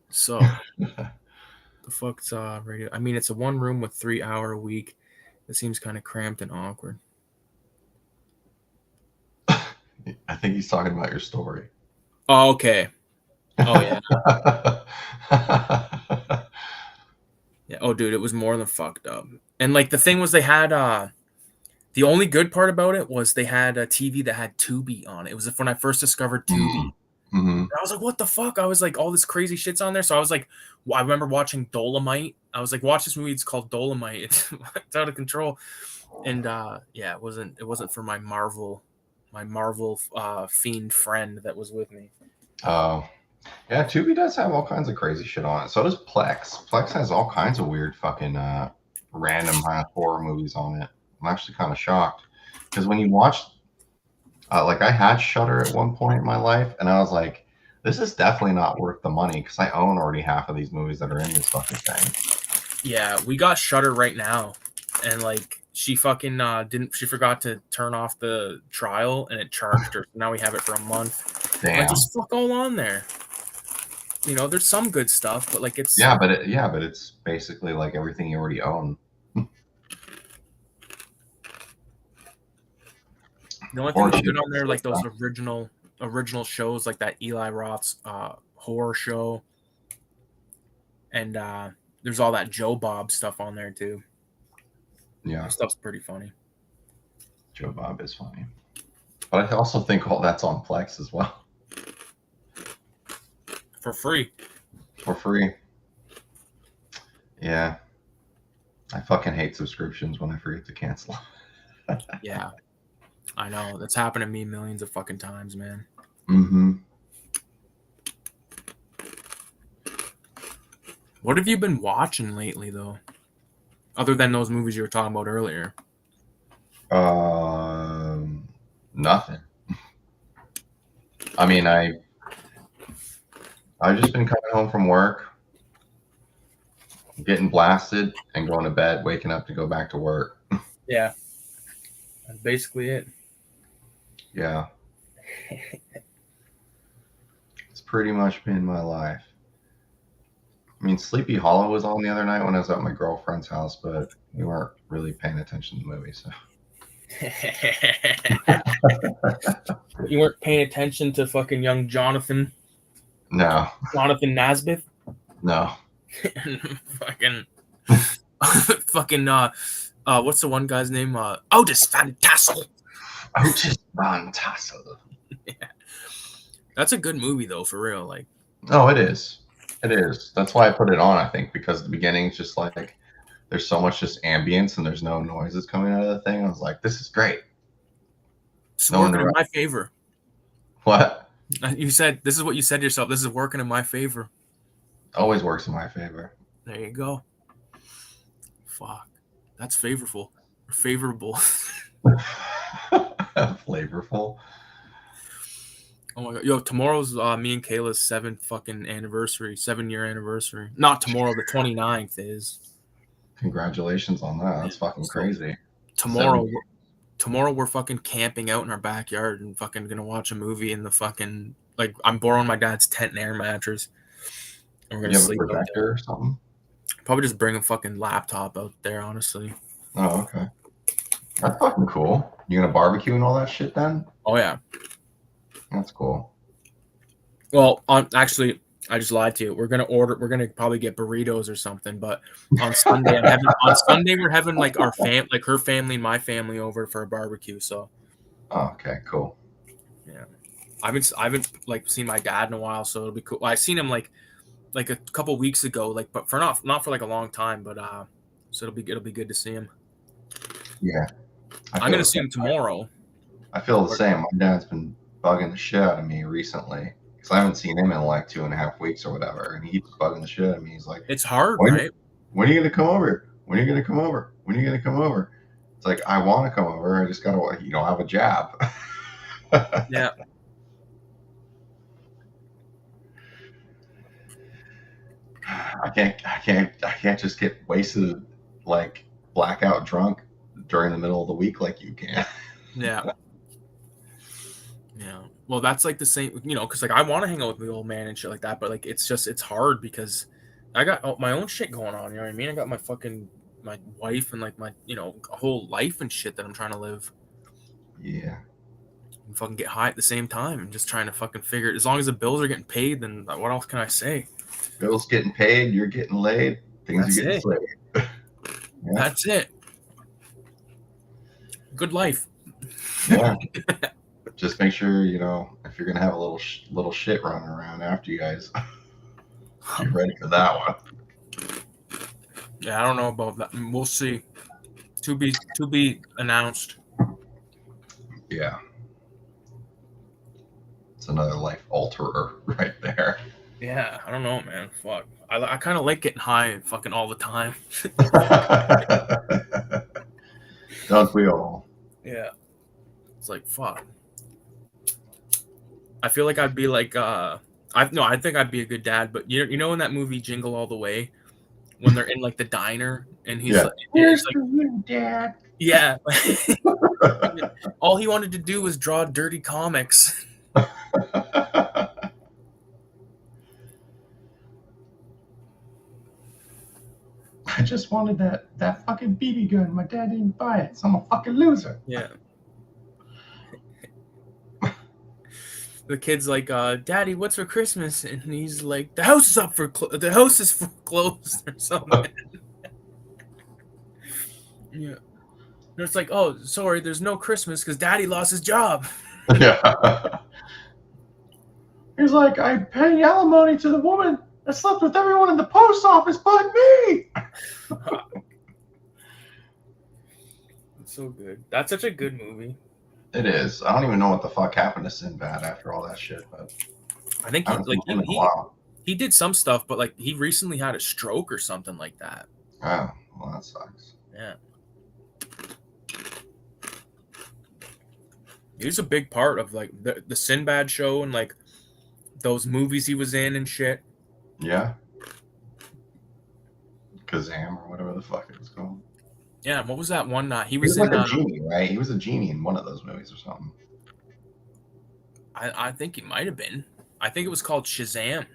So the fuck's radio? I mean, it's a 1 room with 3 hour a week. It seems kind of cramped and awkward. I think he's talking about your story. Oh, okay. Oh yeah. Yeah. Oh, dude, it was more than fucked up. And like the thing was, they had the only good part about it was they had a TV that had Tubi on it. It was when I first discovered Tubi. Mm-hmm. I was like, what the fuck? I was like, all this crazy shit's on there. So I was like, I remember watching Dolomite. I was like, watch this movie. It's called Dolomite. It's out of control. And yeah, it wasn't for my Marvel fiend friend that was with me. Oh. Yeah, Tubi does have all kinds of crazy shit on it. So does Plex. Plex has all kinds of weird fucking random kind of horror movies on it. I'm actually kind of shocked. Because when you watch like I had Shudder at one point in my life, and I was like, this is definitely not worth the money because I own already half of these movies that are in this fucking thing. Yeah, we got Shudder right now, and like she fucking she forgot to turn off the trial, and it charged her. Now we have it for a month. Damn. Like, just fuck all on there. You know, there's some good stuff, but like it's but it's basically like everything you already own. The only thing that's good on there, like those original shows, like that Eli Roth's horror show, and there's all that Joe Bob stuff on there too. Yeah, that stuff's pretty funny. Joe Bob is funny, but I also think all that's on Plex as well. For free. For free. Yeah, I fucking hate subscriptions when I forget to cancel. Yeah. I know. That's happened to me millions of fucking times, man. Mm-hmm. What have you been watching lately, though? other than those movies you were talking about earlier? Nothing. I mean, I've just been coming home from work, getting blasted, and going to bed, waking up to go back to work. Yeah, that's basically it. Yeah. It's pretty much been my life. I mean, Sleepy Hollow was on the other night when I was at my girlfriend's house, but we weren't really paying attention to the movie. So You weren't paying attention to fucking young Jonathan no, Nasbeth? no. fucking fucking what's the one guy's name? Otis Van Tassel. Otis Van Tassel. Yeah. That's a good movie though, for real. Like, oh, it is. It is. That's why I put it on, I think, because the beginning's just like there's so much just ambience and there's no noises coming out of the thing. I was like, this is great. It's working in my favor. What? You said this is what you said to yourself. This is working in my favor. Always works in my favor. There you go. Fuck. That's favorable. Or favorable. Flavorful. Oh my god. Yo, tomorrow's me and Kayla's 7-year anniversary. Not tomorrow, the 29th is. Congratulations on that. That's fucking crazy. Tomorrow we're fucking camping out in our backyard and fucking gonna watch a movie in the fucking, like, I'm borrowing my dad's tent and air mattress. And we're gonna sleep a projector or something? Probably just bring a fucking laptop out there, honestly. Oh, okay. That's fucking cool. You gonna barbecue and all that shit then? Oh yeah. That's cool. Well, actually, I just lied to you. We're gonna probably get burritos or something. But on Sunday, we're having like her family and my family over for a barbecue. So. Oh, okay, cool. Yeah, I haven't like seen my dad in a while, so it'll be cool. I seen him like a couple weeks ago, like, but for not for like a long time. But so it'll be good to see him. Yeah, I'm gonna see him tomorrow. I feel the same. My dad's been bugging the shit out of me recently because I haven't seen him in like 2.5 weeks or whatever, and he keeps bugging the shit out of me. He's like, "It's hard, right? When are you gonna come over? When are you gonna come over? When are you gonna come over?" It's like, I want to come over. I just gotta, have a jab. Yeah. I can't just get wasted, like blackout drunk during the middle of the week like you can. Yeah. Yeah. Well, that's like the same, because like I want to hang out with the old man and shit like that, but like it's hard because I got my own shit going on. You know what I mean? I got my wife and like my whole life and shit that I'm trying to live. Yeah. And fucking get high at the same time and just trying to fucking figure it. As long as the bills are getting paid, then what else can I say? Bills getting paid, you're getting laid, things are getting slayed. Yeah. That's it. Good life. Yeah. Just make sure, if you're gonna have a little shit running around after you guys, you're ready for that one. Yeah, I don't know about that. We'll see. To be announced. Yeah. It's another life alterer right there. Yeah, I don't know, man. Fuck. I kind of like getting high fucking all the time. Don't we all? Yeah. It's like, fuck. I feel like I'd be like, I think I'd be a good dad, but you know in that movie Jingle All the Way, when they're in like the diner and he's like, "Here's for you, Dad." Yeah. All he wanted to do was draw dirty comics. I just wanted that fucking BB gun. My dad didn't buy it, so I'm a fucking loser. Yeah. The kid's like, "Daddy, what's for Christmas?" And he's like, "The house is for clothes or something." Yeah. And it's like, "Oh, sorry, there's no Christmas because Daddy lost his job." Yeah. He's like, "I pay alimony to the woman that slept with everyone in the post office but me." It's so good. That's such a good movie. It is. I don't even know what the fuck happened to Sinbad after all that shit, but I think he did some stuff, but like he recently had a stroke or something like that. Oh, Well, that sucks. Yeah. He was a big part of like the Sinbad show and like those movies he was in and shit. Yeah. Kazam or whatever the fuck it was called. Yeah, what was that one? He He was was in. like a genie, right? He was a genie in one of those movies or something. I think he might have been. I think it was called Shazam.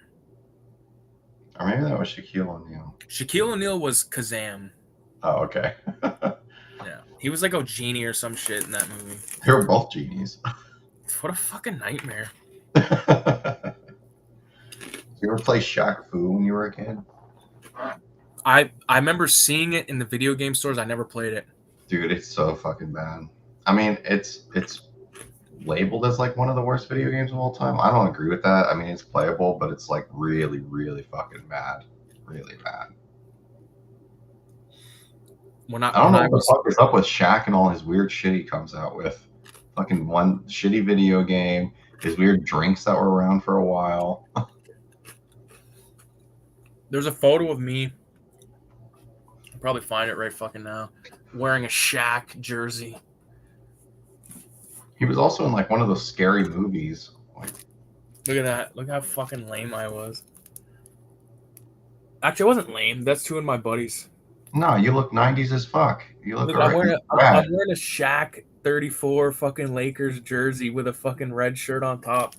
Or maybe that was Shaquille O'Neal. Shaquille O'Neal was Kazam. Oh, okay. Yeah, he was like a genie or some shit in that movie. They were both genies. What a fucking nightmare. Did you ever play Shaq Fu when you were a kid? I remember seeing it in the video game stores. I never played it. Dude, it's so fucking bad. I mean, it's labeled as like one of the worst video games of all time. I don't agree with that. I mean, it's playable, but it's like really, really fucking bad. Really bad. I don't know what the fuck is up with Shaq and all his weird shit he comes out with. Fucking one shitty video game, his weird drinks that were around for a while. There's a photo of me. I'll probably find it right fucking now. Wearing a Shaq jersey. He was also in like one of those scary movies. Like, look at that. Look how fucking lame I was. Actually, I wasn't lame. That's two of my buddies. No, you look 90s as fuck. You look I'm wearing a Shaq 34 fucking Lakers jersey with a fucking red shirt on top.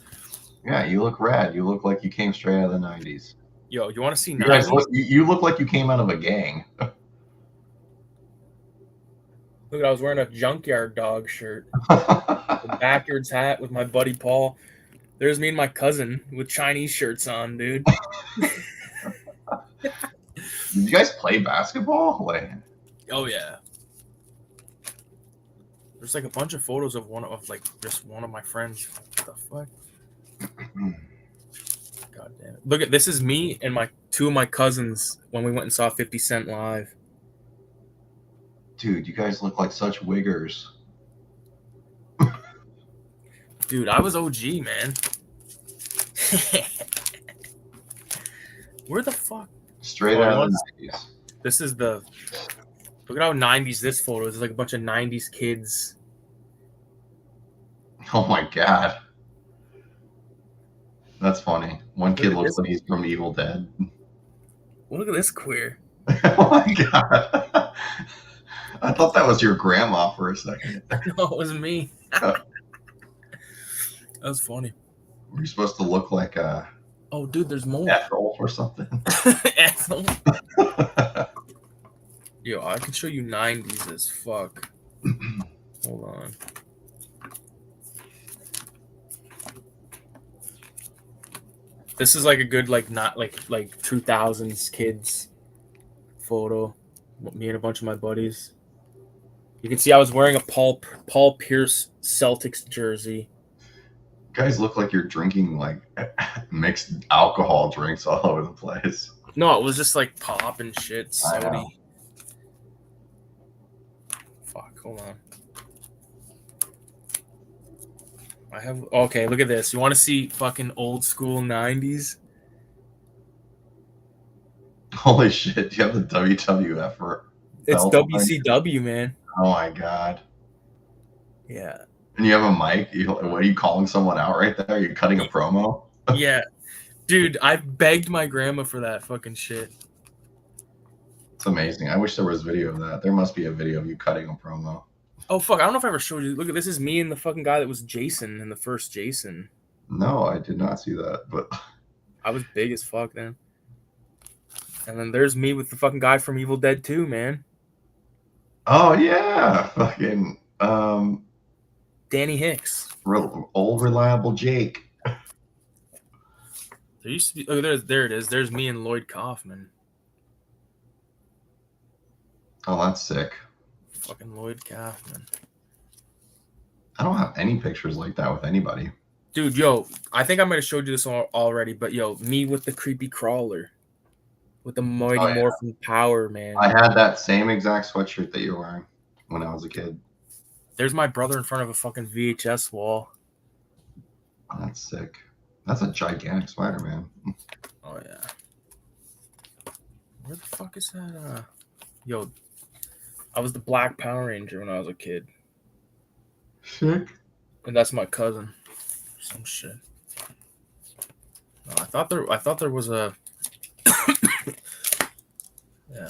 Yeah, you look rad. You look like you came straight out of the 90s. Yo, you want to see 90s? You look like you came out of a gang. Look, I was wearing a Junkyard Dog shirt. A backwards hat with my buddy Paul. There's me and my cousin with Chinese shirts on, dude. Did you guys play basketball? Like, oh yeah. There's like a bunch of photos of just one of my friends. What the fuck? God damn it! Look at this is me and two of my cousins when we went and saw 50 Cent live. Dude, you guys look like such wiggers. Dude, I was OG, man. Where the fuck? Straight out of the 90s. This is the... Look at how 90s this photo is. It's like a bunch of 90s kids. Oh my god. That's funny. One kid looks like he's from Evil Dead. Look at this queer. Oh my god. I thought that was your grandma for a second. No, it was me. That was funny. Were you supposed to look like a... Oh, dude, there's more. Ethel or something. Ethel. Yo, I can show you 90s as fuck. Hold on. This is like a good not like 2000s kids photo. Me and a bunch of my buddies. You can see I was wearing a Paul Pierce Celtics jersey. You guys look like you're drinking like mixed alcohol drinks all over the place. No, it was just like pop and shit, soda. Fuck, hold on. I have okay. Look at this. You want to see fucking old school 90s? Holy shit! You have the WWF for it's WCW, man. Oh my god. Yeah. And you have a mic. What are you calling someone out right there? Are you cutting a promo? Yeah, dude. I begged my grandma for that fucking shit. It's amazing. I wish there was video of that. There must be a video of you cutting a promo. Oh fuck! I don't know if I ever showed you. Look at this. Is me and the fucking guy that was Jason in the first Jason. No, I did not see that. But I was big as fuck then. And then there's me with the fucking guy from Evil Dead 2, man. Oh yeah, fucking Danny Hicks. Old reliable Jake. There used to be. Oh, there it is. There's me and Lloyd Kaufman. Oh, that's sick. Fucking Lloyd Kaufman. I don't have any pictures like that with anybody. Dude, yo, I think I might have showed you this already, but yo, me with the creepy crawler. With the Mighty Morphin Power, man. I had that same exact sweatshirt that you're wearing when I was a kid. There's my brother in front of a fucking VHS wall. Oh, that's sick. That's a gigantic Spider-Man. Oh, yeah. Where the fuck is that? Yo, I was the Black Power Ranger when I was a kid, Sick. and that's my cousin. Some shit. No, I thought there was a. Yeah.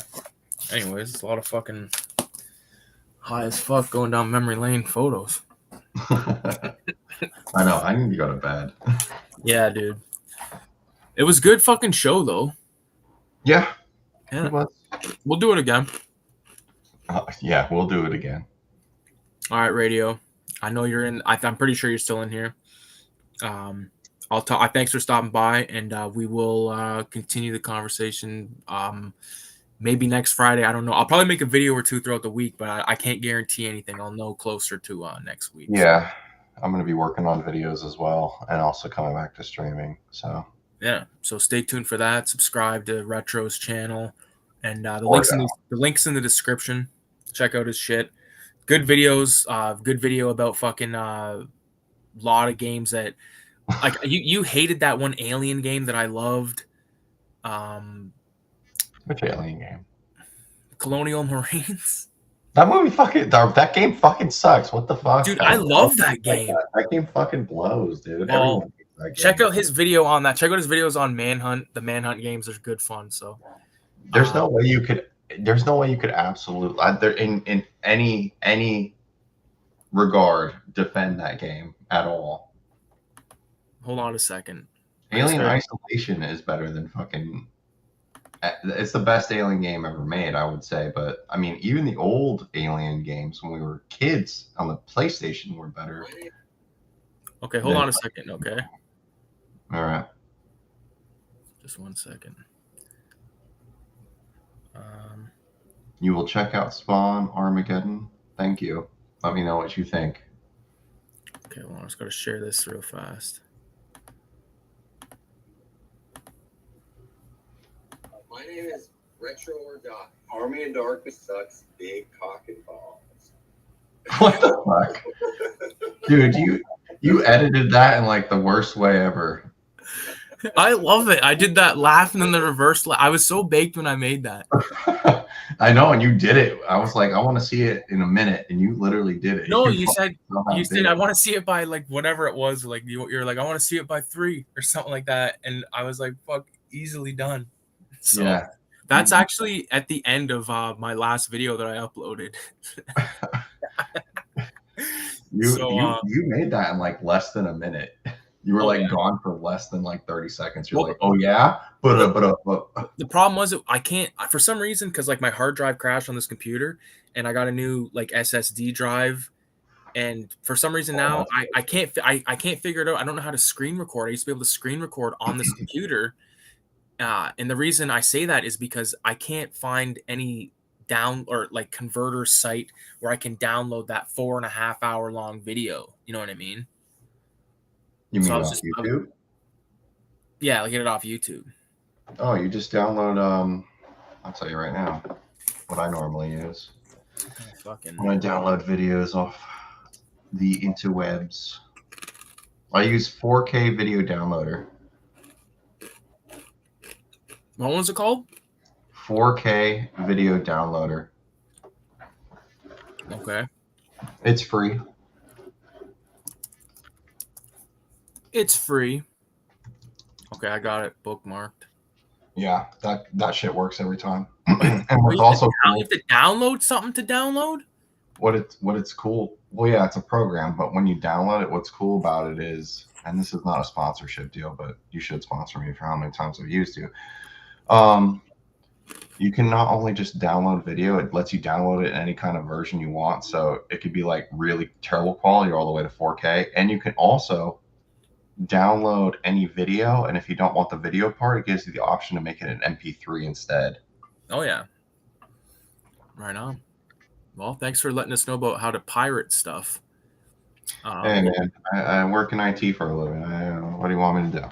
Anyways, it's a lot of fucking high as fuck going down memory lane photos. I know. I need to go to bed. Yeah, dude. It was good fucking show though. Yeah. Yeah. It was. We'll do it again. Yeah, we'll do it again. All right, radio. I know you're in. I'm pretty sure you're still in here. I'll talk. Thanks for stopping by, and we will continue the conversation. Maybe next Friday. I don't know. I'll probably make a video or two throughout the week, but I can't guarantee anything. I'll know closer to next week. Yeah, I'm going to be working on videos as well, and also coming back to streaming. So yeah. So stay tuned for that. Subscribe to Retro's channel, and the links in the description. Check out his shit. Good videos. Good video about fucking lot of games that like you hated that one Alien game that I loved. which alien game? Colonial Marines. That movie that game fucking sucks. What the fuck? Dude, I love that game. That game fucking blows, dude. Well, Everyone hates that game. Check out his video on that. Check out his videos on Manhunt. The Manhunt games are good fun. So there's no way you could absolutely in any regard defend that game at all. Hold on a second. Alien Isolation is better than fucking. It's the best Alien game ever made, I would say. But I mean, even the old Alien games when we were kids on the PlayStation were better. Okay, hold on a second. Okay. All right. Just 1 second. You will check out Spawn Armageddon. Thank you. Let me know what you think. Okay, well, I just got to share this real fast. My name is Retro or Die. Army of Darkness sucks big cock and balls. What the fuck? Dude, you edited that in like the worst way ever. I love it. I did that laugh and then the reverse laugh. I was so baked when I made that. I know, and you did it. I was like, I want to see it in a minute, and you literally did it. No, you said I want to see it by like whatever it was. Like you're like, I want to see it by 3 or something like that, and I was like, fuck, easily done. So yeah, that's actually at the end of my last video that I uploaded. You made that in like less than a minute. You were gone for less than like 30 seconds. You're like, oh yeah, but the problem was I can't for some reason because like my hard drive crashed on this computer and I got a new like SSD drive, and for some reason now I can't figure it out. I don't know how to screen record. I used to be able to screen record on this computer, and the reason I say that is because I can't find any down or like converter site where I can download that 4.5 hour long video. You know what I mean? You mean off YouTube? Yeah, like get it off YouTube. Oh, you just download. I'll tell you right now what I normally use. When I download videos off the interwebs, I use 4K video downloader. What was it called? 4K video downloader. Okay. It's free. It's free. Okay, I got it bookmarked. Yeah, that shit works every time. And what's also cool, you have to download something to download? What it's cool. Well, yeah, it's a program, but when you download it, what's cool about it is, and this is not a sponsorship deal, but you should sponsor me for how many times I've used you. You can not only just download video, it lets you download it in any kind of version you want. So it could be like really terrible quality all the way to 4K. And you can also download any video, and if you don't want the video part, it gives you the option to make it an MP3 instead. Oh yeah, right on. Well, thanks for letting us know about how to pirate stuff. Hey man, I work in IT for a living. What do you want me to do?